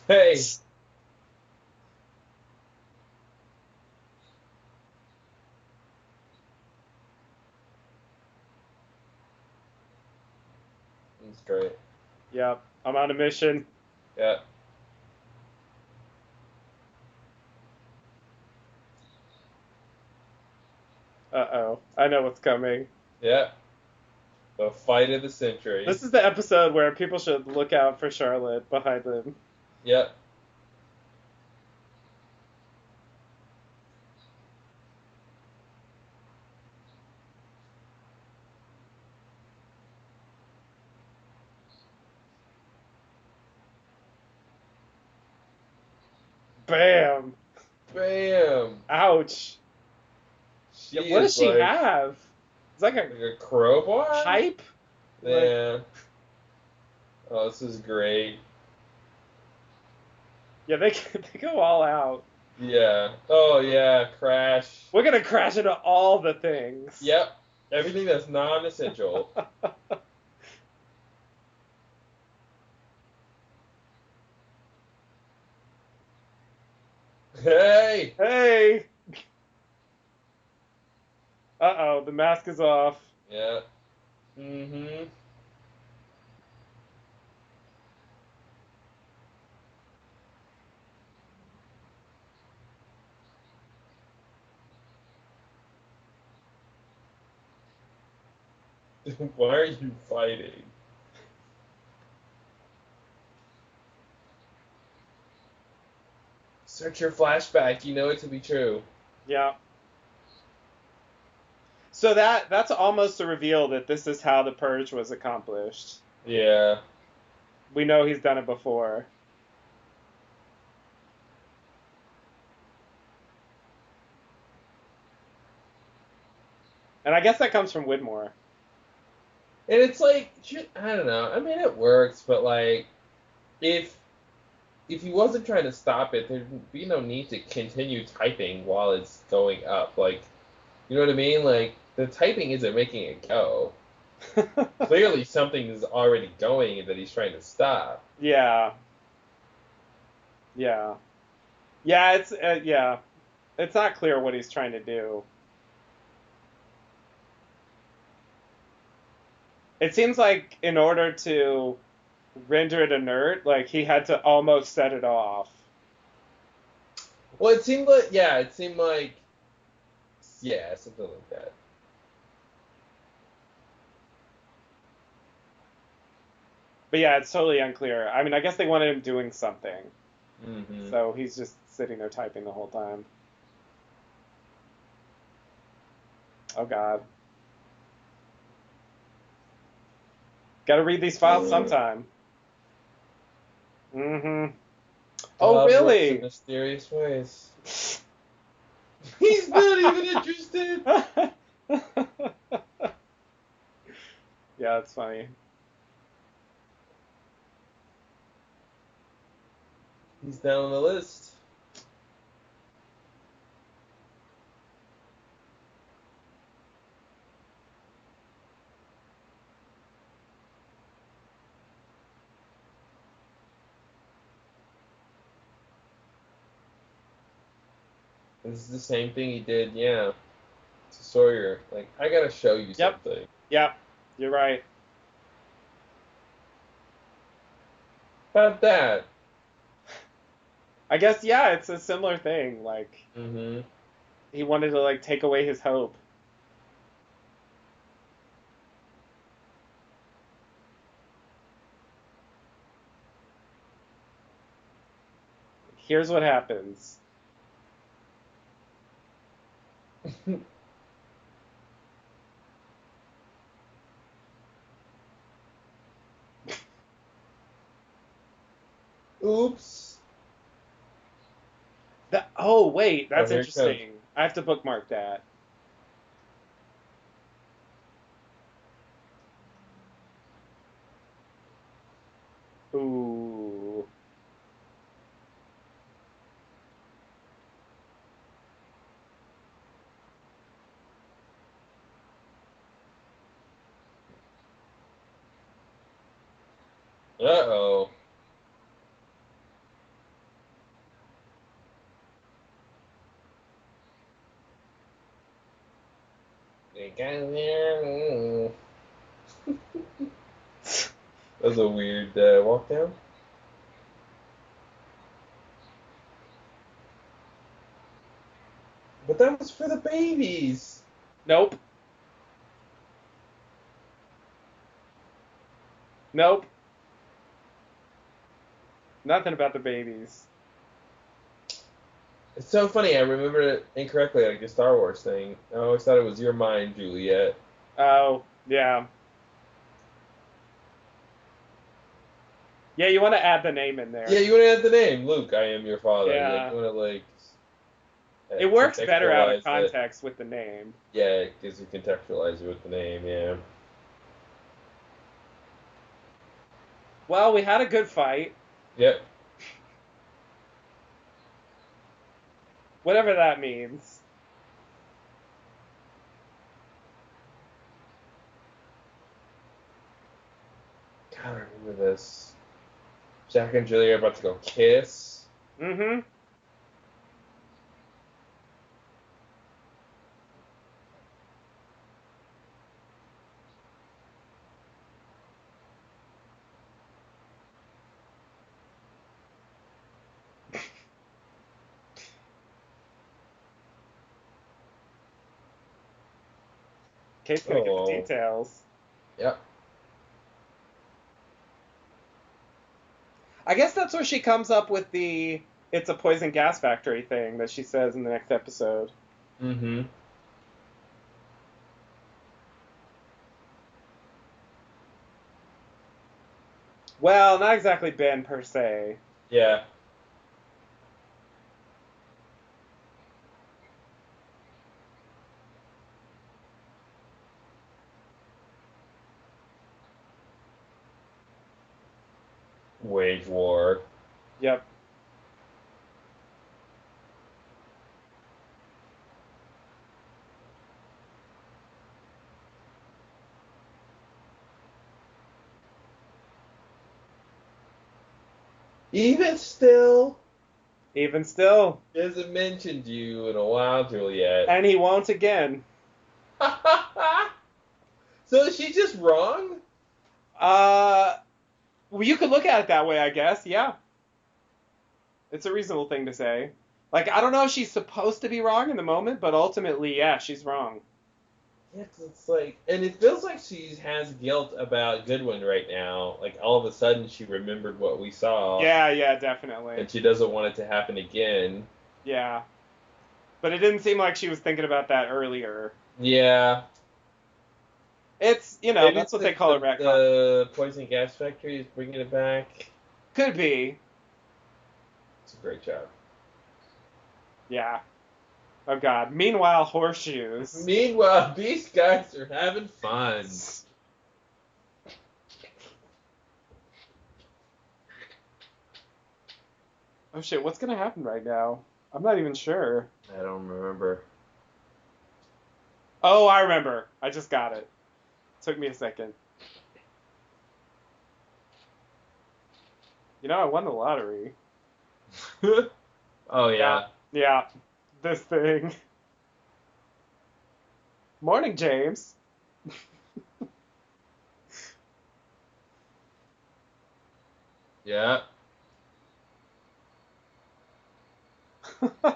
Hey, that's great. Yep, I'm on a mission. Yeah. Uh-oh. I know what's coming. Yeah. The fight of the century. This is the episode where people should look out for Charlotte behind them. Yep. Bam! Bam. Ouch. She What does is she like have? It's like a crowbar. pipe. Yeah. Oh, this is great. Yeah, they go all out. Yeah. Oh yeah. Crash. We're gonna crash into all the things. Yep. Everything that's non-essential. Hey. Hey. Uh-oh, the mask is off. Yeah. Mm-hmm. Why are you fighting? Search your flashback. You know it to be true. Yeah. So that's almost a reveal that this is how the purge was accomplished. Yeah. We know he's done it before. And I guess that comes from Widmore. And it's like, I don't know. I mean, it works, but like, if he wasn't trying to stop it, there'd be no need to continue typing while it's going up. Like, you know what I mean? Like, the typing isn't making it go. Clearly, something is already going that he's trying to stop. Yeah. Yeah. Yeah, yeah. It's not clear what he's trying to do. It seems like in order to render it inert, like he had to almost set it off. Well, it seemed like, yeah, something like that. But yeah, it's totally unclear. I mean, I guess they wanted him doing something. Mm-hmm. So he's just sitting there typing the whole time. Oh God. Gotta read these files sometime. Mm-hmm. Oh, God works in really? mysterious ways. He's not even interested. Yeah, that's funny. He's down on the list. This is the same thing he did, yeah, to Sawyer. Like, I gotta show you Yep. something. Yep. You're right. About that. I guess yeah, it's a similar thing. Like Mm-hmm. he wanted to like take away his hope. Here's what happens. Oops. Oh wait, Oh, that's here it comes. interesting. I have to bookmark that. Ooh. Uh-oh. They got there. That was a weird walk down. But that was for the babies. Nope. Nope. Nothing about the babies. It's so funny. I remember it incorrectly, like the Star Wars thing. I always thought it was your mind, Juliet. Oh, yeah. Yeah, you want to add the name in there. Yeah, you want to add the name, Luke. I am your father. Like Yeah. you want to like. It works better out of Contextualize it. context with the name. Yeah, because you contextualize it with the name, yeah. Well, we had a good fight. Yep. Whatever that means. God, I remember this. Jack and Julie are about to go kiss. Mm-hmm. Kate's gonna get the details. Yep. I guess that's where she comes up with the "it's a poison gas factory" thing that she says in the next episode. Mm-hmm. Well, not exactly Ben per se. Yeah. Wage war. Yep. Even still, Even still. he hasn't mentioned you in a while, Juliet. And he won't again. So is she just wrong? Well, you could look at it that way, I guess. Yeah. It's a reasonable thing to say. Like, I don't know if she's supposed to be wrong in the moment, but ultimately, yeah, she's wrong. Yeah, 'cause it's like, and it feels like she has guilt about Goodwin right now. Like all of a sudden, she remembered what we saw. Yeah, definitely. And she doesn't want it to happen again. Yeah. But it didn't seem like she was thinking about that earlier. Yeah. It's, Maybe that's what they call it, retcon. The poison gas factory is bringing it back. Could be. It's a great job. Yeah. Oh, God. Meanwhile, horseshoes. Meanwhile, these guys are having fun. Oh, shit. What's going to happen right now? I'm not even sure. I don't remember. Oh, I remember. I just got it. Took me a second. I won the lottery. Oh, yeah. Yeah. This thing. Morning, James. Yeah.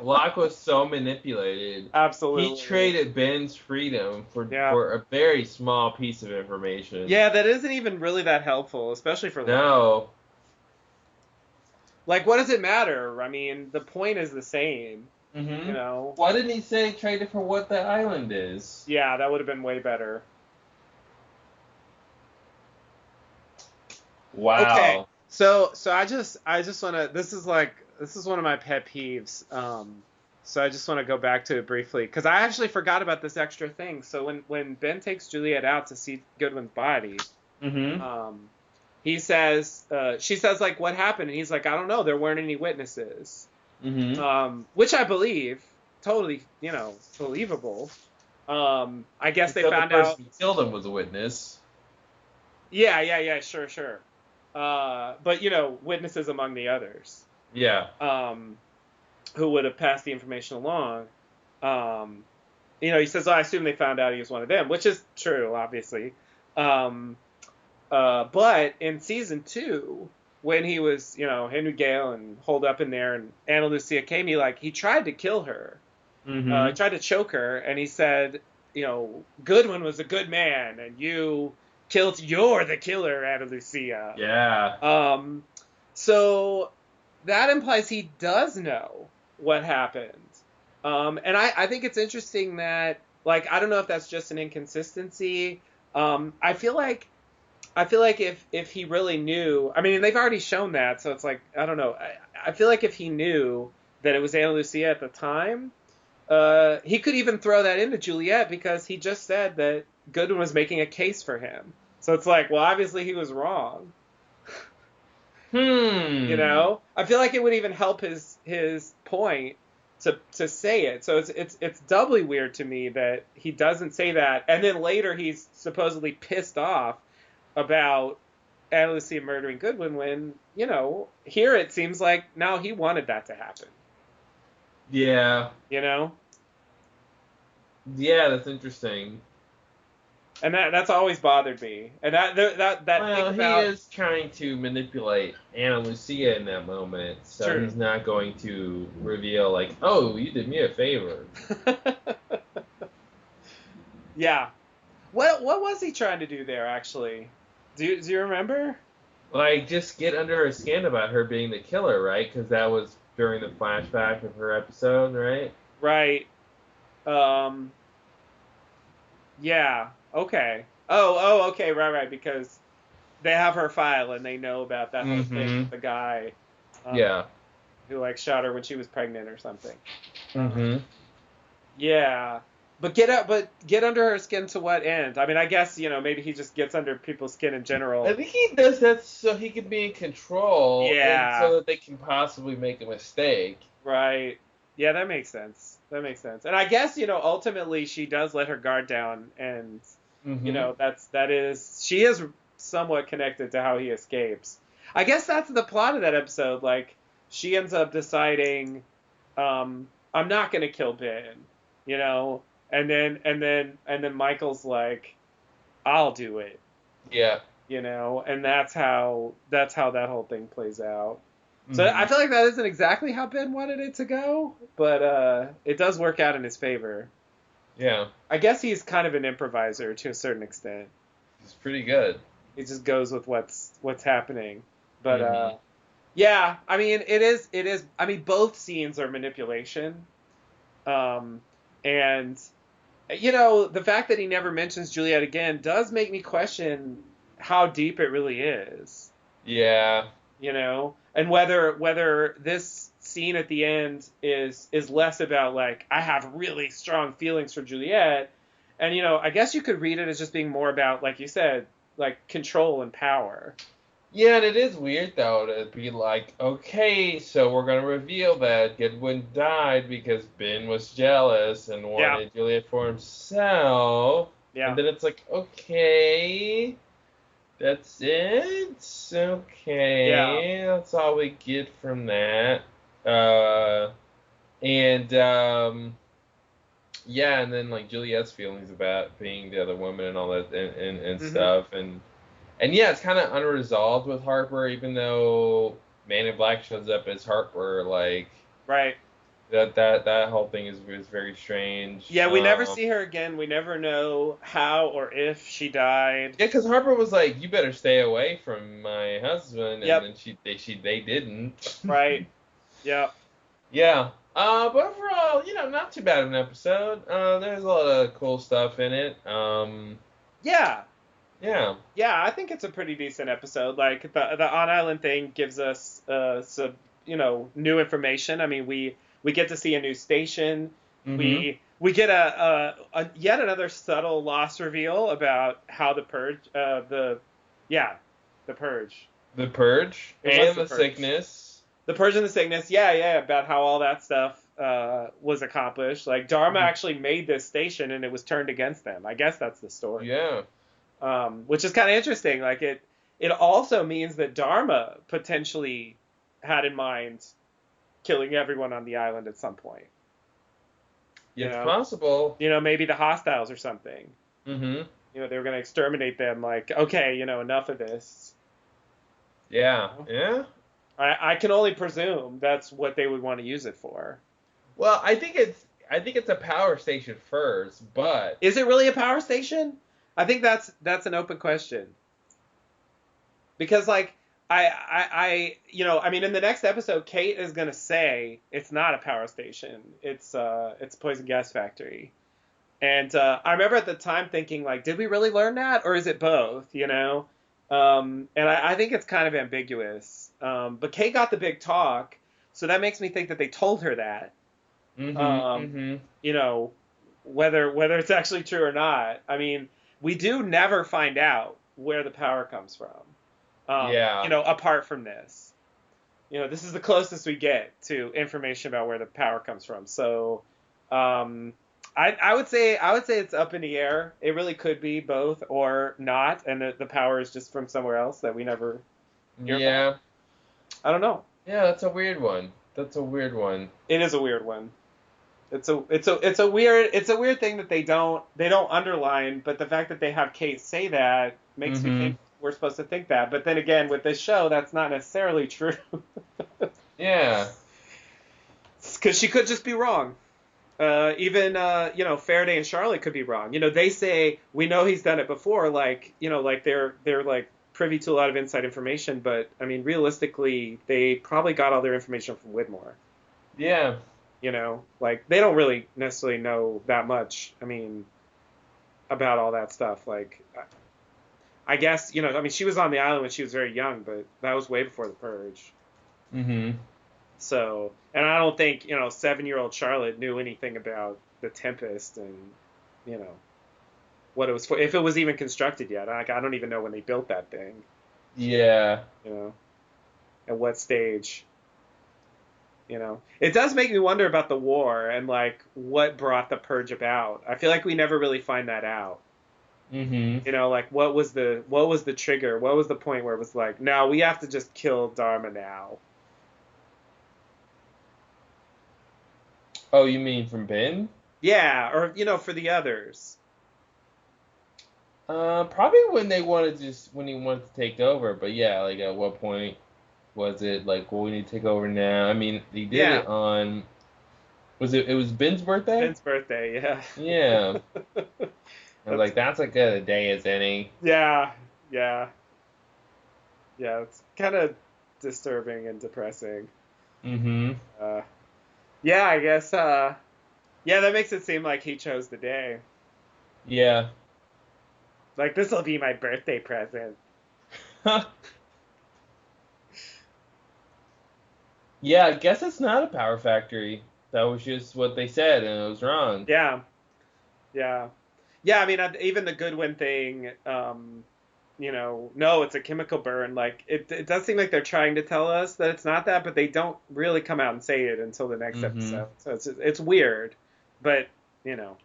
Locke was so manipulated. Absolutely. He traded Ben's freedom for a very small piece of information. Yeah, that isn't even really that helpful, especially for No. Locke. Like, what does it matter? I mean, the point is the same. Mm-hmm. Why didn't he say trade it for what the island is? Yeah, that would have been way better. Wow. Okay. So I just want to. This is one of my pet peeves. So I just want to go back to it briefly because I actually forgot about this extra thing. So when Ben takes Juliet out to see Goodwin's body, he says, she says like, what happened? And he's like, I don't know. There weren't any witnesses. Which I believe, totally, believable. I guess they found out. The person who killed him was a witness. Yeah, sure. But witnesses among the others. Yeah. Who would have passed the information along. He says, I assume they found out he was one of them, which is true, obviously. But in season 2, when he was, Henry Gale and holed up in there, and Ana Lucia came, he tried to kill her. He tried to choke her, and he said, Goodwin was a good man, and you're the killer, Ana Lucia. Yeah. So that implies he does know what happened. And I think it's interesting that, I don't know if that's just an inconsistency. I feel like if he really knew, I mean, they've already shown that, so it's like, I don't know. I feel like if he knew that it was Ana Lucia at the time, he could even throw that into Juliet because he just said that Goodwin was making a case for him. So it's like, well, obviously he was wrong. You know, I feel like it would even help his point to say it. So it's doubly weird to me that he doesn't say that, and then later he's supposedly pissed off about Ana Lucia murdering Goodwin when, you know, here it seems like now he wanted that to happen. Yeah. You know? Yeah, that's interesting. And that's always bothered me. And that well, thing about, he is trying to manipulate Ana Lucia in that moment, so True. he's not going to reveal like, "Oh, you did me a favor." Yeah. What was he trying to do there actually? Do you remember? Like, just get under her skin about her being the killer, right? Because that was during the flashback of her episode, right? Right. Yeah. Okay. Oh, okay. Right. Because they have her file and they know about that whole thing with the guy. Yeah. Who like shot her when she was pregnant or something. Yeah. But get under her skin to what end? I mean, I guess, you know, maybe he just gets under people's skin in general. I think he does that so he can be in control. Yeah. And so that they can possibly make a mistake. Right. Yeah, that makes sense. And I guess, you know, ultimately she does let her guard down, and you know, she is somewhat connected to how he escapes. I guess that's the plot of that episode. Like, she ends up deciding, I'm not gonna kill Ben, you know, and then Michael's like, I'll do it. Yeah. You know, and that's how that whole thing plays out. So I feel like that isn't exactly how Ben wanted it to go, but it does work out in his favor. Yeah. I guess he's kind of an improviser to a certain extent. He's pretty good. He just goes with what's happening. But yeah, I mean, it is. I mean, both scenes are manipulation. And you know, the fact that he never mentions Juliet again does make me question how deep it really is. Yeah. You know, and whether this scene at the end is less about like, I have really strong feelings for Juliet, and you know, I guess you could read it as just being more about, like you said, like control and power. Yeah, and it is weird though to be like, okay, so we're gonna reveal that Goodwin died because Ben was jealous and wanted Juliet for himself. Yeah. And then it's like, okay, that's it. Okay, that's all we get from that. Yeah, and then like Juliet's feelings about being the other woman and all that and stuff, and yeah, it's kind of unresolved with Harper, even though Man in Black shows up as Harper. Like, right. That whole thing is very strange. Yeah, we never see her again. We never know how or if she died. Yeah, because Harper was like, "You better stay away from my husband," and then they didn't. Right. Yep. Yeah. But overall, you know, not too bad of an episode. There's a lot of cool stuff in it. Yeah. Yeah. Yeah, I think it's a pretty decent episode. Like, the on island thing gives us some, you know, new information. I mean, we get to see a new station. We get a yet another subtle loss reveal about how the purge the purge. The purge and the sickness. The purge and the sickness, yeah, about how all that stuff was accomplished. Like, Dharma actually made this station and it was turned against them. I guess that's the story. Yeah. Which is kind of interesting. Like, it also means that Dharma potentially had in mind killing everyone on the island at some point. It's possible. You know, maybe the hostiles or something. You know, they were going to exterminate them. Like, okay, you know, enough of this. Yeah. You know? I can only presume that's what they would want to use it for. Well, I think it's a power station first, but is it really a power station? I think that's an open question. Because like I you know, I mean, in the next episode, Kate is gonna say it's not a power station. It's a poison gas factory. And I remember at the time thinking, like, did we really learn that, or is it both? You know, and I think it's kind of ambiguous. But Kate got the big talk, so that makes me think that they told her that. You know, whether it's actually true or not. I mean, we do never find out where the power comes from. Yeah. You know, apart from this. You know, this is the closest we get to information about where the power comes from. So, I would say it's up in the air. It really could be both or not, and the power is just from somewhere else that we never hear about. I don't know. Yeah, that's a weird one. That's a weird one. It is a weird one. It's a weird thing that they don't underline, but the fact that they have Kate say that makes me think we're supposed to think that. But then again, with this show, that's not necessarily true. Yeah. Because she could just be wrong. Even you know, Faraday and Charlotte could be wrong. You know, they say we know he's done it before, like, you know, like they're like privy to a lot of inside information, but I mean, realistically, they probably got all their information from Widmore. Yeah. You know, like they don't really necessarily know that much. I mean, about all that stuff. Like, I guess, you know, I mean, she was on the island when she was very young, but that was way before the Purge. So, and I don't think, you know, 7-year-old Charlotte knew anything about the Tempest and, you know, what it was for, if it was even constructed yet. I don't even know when they built that thing. Yeah. You know, at what stage. You know, it does make me wonder about the war and like what brought the Purge about. I feel like we never really find that out. You know, like what was the trigger? What was the point where it was like, no, we have to just kill Dharma now? Oh, you mean from Ben? Yeah, or you know, for the others. Probably when he wanted to take over. But yeah, like at what point was it like, well, we need to take over now? I mean, he did it on. It was Ben's birthday? Ben's birthday, yeah. Yeah. I was like, that's as good a day as any. Yeah. It's kind of disturbing and depressing. Yeah, I guess. Yeah, that makes it seem like he chose the day. Yeah. Like, this will be my birthday present. Yeah, I guess it's not a power factory. That was just what they said, and it was wrong. Yeah. I mean, even the Goodwin thing, you know, no, it's a chemical burn. Like, it does seem like they're trying to tell us that it's not that, but they don't really come out and say it until the next episode. So it's weird, but, you know,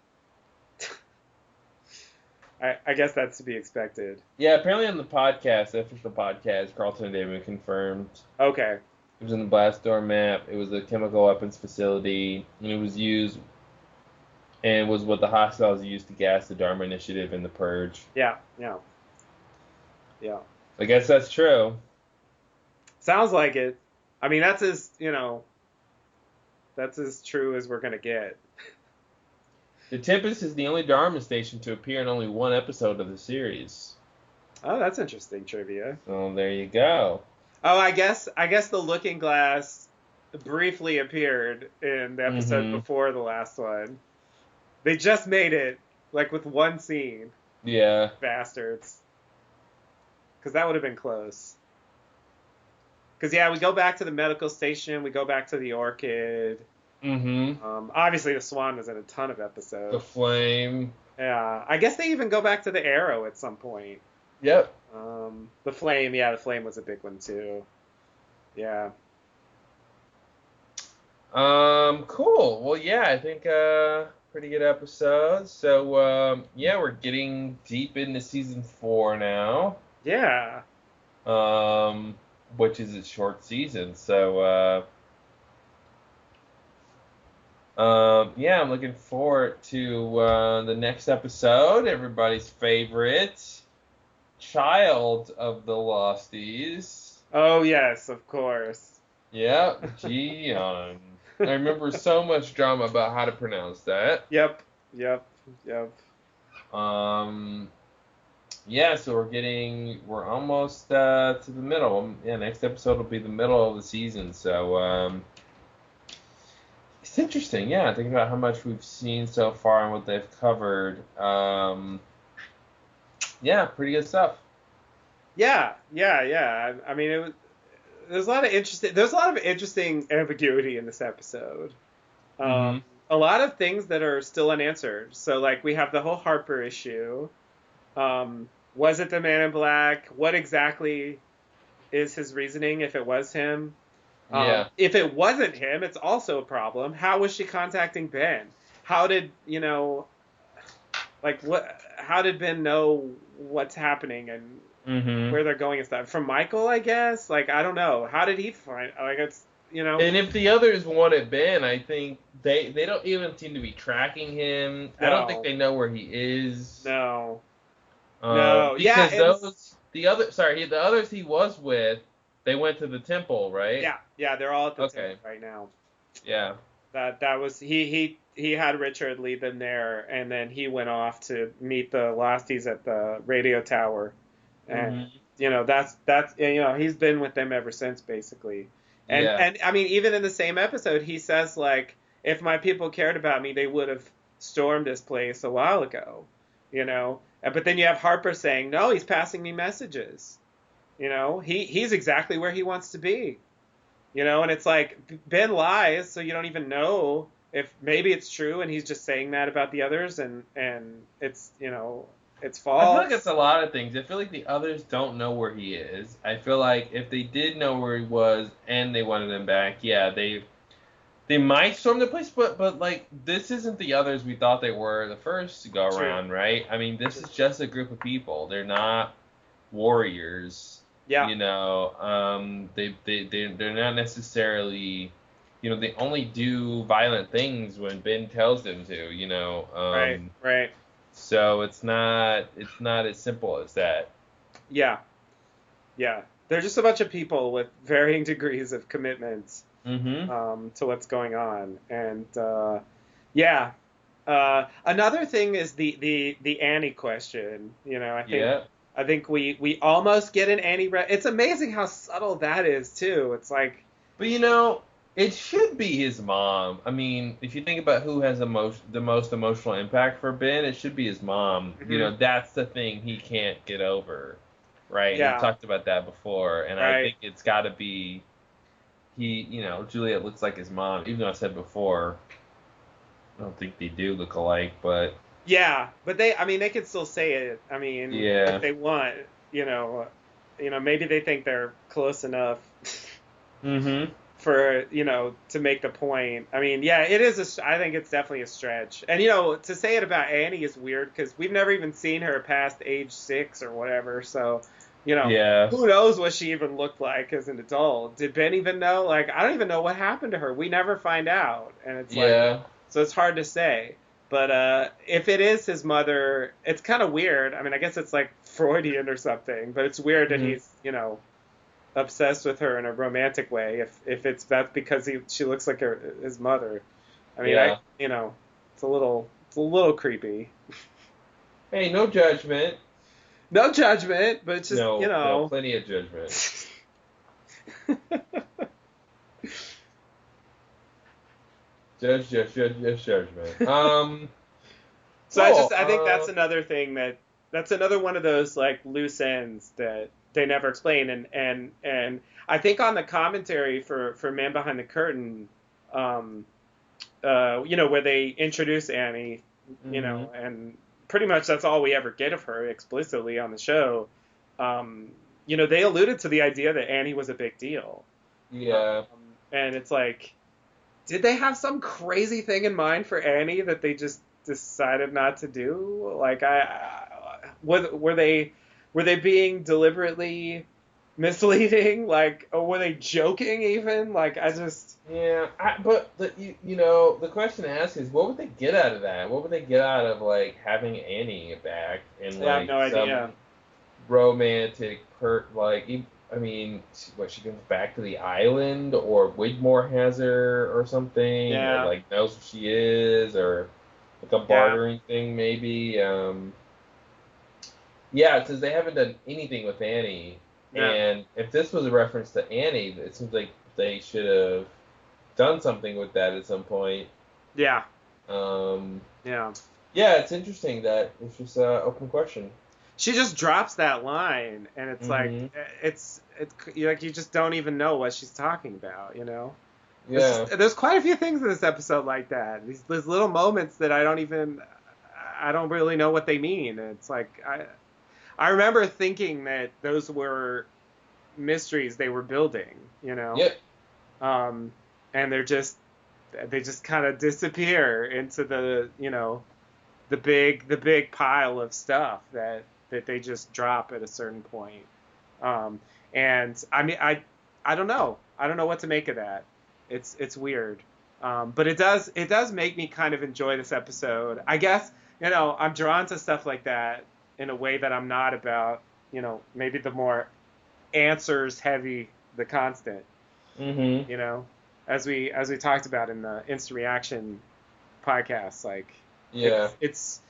I guess that's to be expected. Yeah, apparently on the podcast, the official podcast, Carlton and David confirmed. Okay. It was in the blast door map. It was a chemical weapons facility, and it was used, and was what the hostiles used to gas the Dharma Initiative in the Purge. Yeah. I guess that's true. Sounds like it. I mean, that's as true as we're gonna get. The Tempest is the only Dharma station to appear in only one episode of the series. Oh, that's interesting trivia. Oh, there you go. Oh, I guess the Looking Glass briefly appeared in the episode before the last one. They just made it, like, with one scene. Yeah. Bastards. Because that would have been close. Because, yeah, we go back to the medical station. We go back to the Orchid. Obviously, the Swan was in a ton of episodes. The Flame. Yeah. I guess they even go back to the Arrow at some point. Yep. The Flame, yeah, the Flame was a big one, too. Yeah. Cool. Well, yeah, I think, pretty good episode. So, yeah, we're getting deep into season 4 now. Yeah. Which is a short season. So, yeah, I'm looking forward to the next episode. Everybody's favorite, Child of the Losties. Oh, yes, of course. Yep, Ji-yeon. I remember so much drama about how to pronounce that. Yep. Yeah, so we're almost to the middle. Yeah, next episode will be the middle of the season. So, it's interesting. Yeah, thinking about how much we've seen so far and what they've covered. Yeah, pretty good stuff. Yeah. I mean, there's a lot of interesting ambiguity in this episode. Mm-hmm. A lot of things that are still unanswered. So like we have the whole Harper issue. Was it the Man in Black? What exactly is his reasoning if it was him? Yeah. If it wasn't him, it's also a problem. How was she contacting Ben? How did, like what? How did Ben know what's happening and Mm-hmm. where they're going and stuff? From Michael, I guess. Like I don't know. How did he find? Like it's And if the others wanted Ben, I think they don't even seem to be tracking him. I don't think No, they know where he is. no, no. Yeah, Because and the others he was with, they went to the temple, right? yeah. They're all at the temple Okay. right now. Yeah. That was he had Richard lead them there, and then he went off to meet the Losties at the radio tower, and Mm-hmm. that's he's been with them ever since basically, Yeah. and I mean even in the same episode he says like if my people cared about me they would have stormed this place a while ago, but then you have Harper saying no he's passing me messages, he's exactly where he wants to be. And it's like Ben lies, so you don't even know if maybe it's true and he's just saying that about the others and it's it's I feel like false. it's a lot of things. I feel like the others don't know where he is. I feel like if they did know where he was and they wanted him back, yeah, they might storm the place, but like this isn't the others we thought they were the first go True. around, right? I mean, this is just a group of people. They're not warriors. Yeah. They're not necessarily, they only do violent things when Ben tells them to. Right. So it's not as simple as that. Yeah. Yeah. They're just a bunch of people with varying degrees of commitment to what's going on, and yeah. Another thing is the Annie question. I think we almost get an Annie. It's amazing how subtle that is too. It's like, but it should be his mom. I mean, if you think about who has the most emotional impact for Ben, it should be his mom. Mm-hmm. That's the thing he can't get over, right? Yeah. We talked about that before, and Right. I think it's got to be Juliet looks like his mom. Even though I said before, I don't think they do look alike, but yeah, but they could still say it. I mean, yeah, if they want, maybe they think they're close enough. For to make the point. I mean, yeah, it is. I think it's definitely a stretch. And to say it about Annie is weird because we've never even seen her past age 6 or whatever. So, yeah. who knows what she even looked like as an adult? Did Ben even know? Like, I don't even know what happened to her. We never find out, and it's like, so it's hard to say. But if it is his mother, it's kind of weird. I mean, I guess it's like Freudian or something, but it's weird that he's obsessed with her in a romantic way if that's because she looks like his mother. I mean, it's a little creepy. Hey, no judgment. No judgment, but it's just no, plenty of judgment. Judge judgment. So I think that's another thing that's another one of those like loose ends that they never explain, and I think on the commentary for Man Behind the Curtain, where they introduce Annie, and pretty much that's all we ever get of her explicitly on the show. They alluded to the idea that Annie was a big deal. Yeah. And it's like, did they have some crazy thing in mind for Annie that they just decided not to do? Like, were they being deliberately misleading? Like, or were they joking even? Like, I just... Yeah, but the question to ask is, what would they get out of that? What would they get out of like having Annie back and like I have no idea. Romantic I mean, she comes back to the island, or Wigmore has her, or something, or like knows who she is, or like a bartering thing, maybe. Because they haven't done anything with Annie, and if this was a reference to Annie, it seems like they should have done something with that at some point. Yeah. Yeah, it's interesting that it's just an open question. She just drops that line, and it's like it's like you just don't even know what she's talking about, Yeah. There's quite a few things in this episode like that. These little moments that I don't really know what they mean. It's like I remember thinking that those were mysteries they were building, you know. Yep. And they just kind of disappear into the, you know, the big pile of stuff that they just drop at a certain point. And I mean, I don't know. I don't know what to make of that. It's weird. But it does make me kind of enjoy this episode. I guess, you know, I'm drawn to stuff like that in a way that I'm not about, you know, maybe the more answers heavy The Constant. Mm-hmm. You know, as we talked about in the Instant Reaction podcast, like, yeah, it's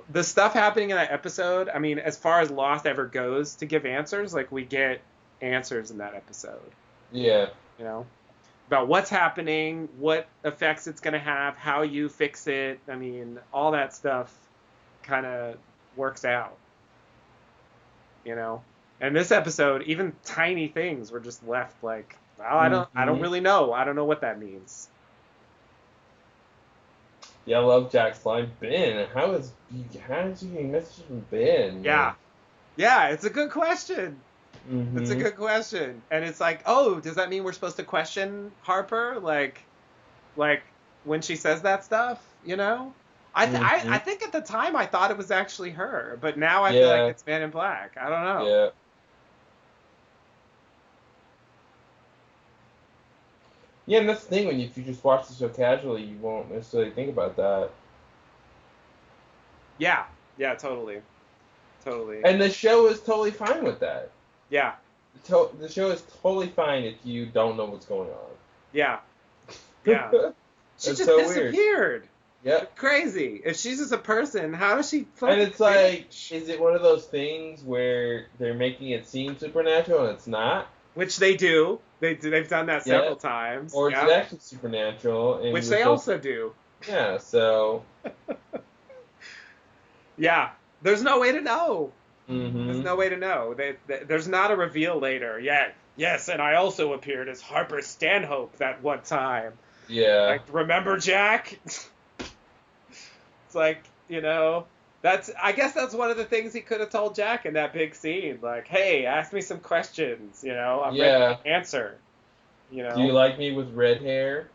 the stuff happening in that episode. I mean, as far as Lost ever goes to give answers, like, we get answers in that episode. Yeah. You know, about what's happening, what effects it's going to have, how you fix it. I mean, all that stuff kind of works out. You know, and this episode, even tiny things were just left like, well, I don't really know. I don't know what that means. Yeah, I love Jack's line. Ben, how did you get a message from Ben? Yeah. Yeah, it's a good question. Mm-hmm. It's a good question. And it's like, oh, does that mean we're supposed to question Harper? Like when she says that stuff, you know? I think at the time I thought it was actually her, but now I feel like it's Man in Black. I don't know. Yeah. Yeah, and that's the thing, if you just watch the show casually, you won't necessarily think about that. Yeah, totally. And the show is totally fine with that. Yeah. The show is totally fine if you don't know what's going on. Yeah. She just disappeared. Weird. Yep. Crazy. If she's just a person, how does she fucking And it's like, is it one of those things where they're making it seem supernatural and it's not? Which they do. They've done that several times. Or it's actually supernatural. And which they also do. Yeah, so... yeah. There's no way to know. Mm-hmm. There's no way to know. There's not a reveal later. Yeah. Yes, and I also appeared as Harper Stanhope that one time. Yeah. Like, remember Jack? It's like, you know, I guess that's one of the things he could have told Jack in that big scene. Like, hey, ask me some questions, you know, I'm ready to answer. You know? Do you like me with red hair?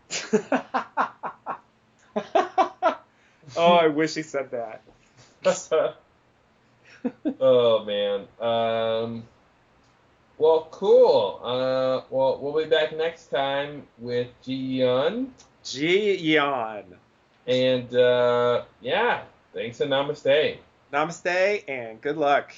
Oh, I wish he said that. Oh, man. Well, cool. Well, we'll be back next time with Ji-yeon. And, yeah, thanks and namaste. Namaste and good luck.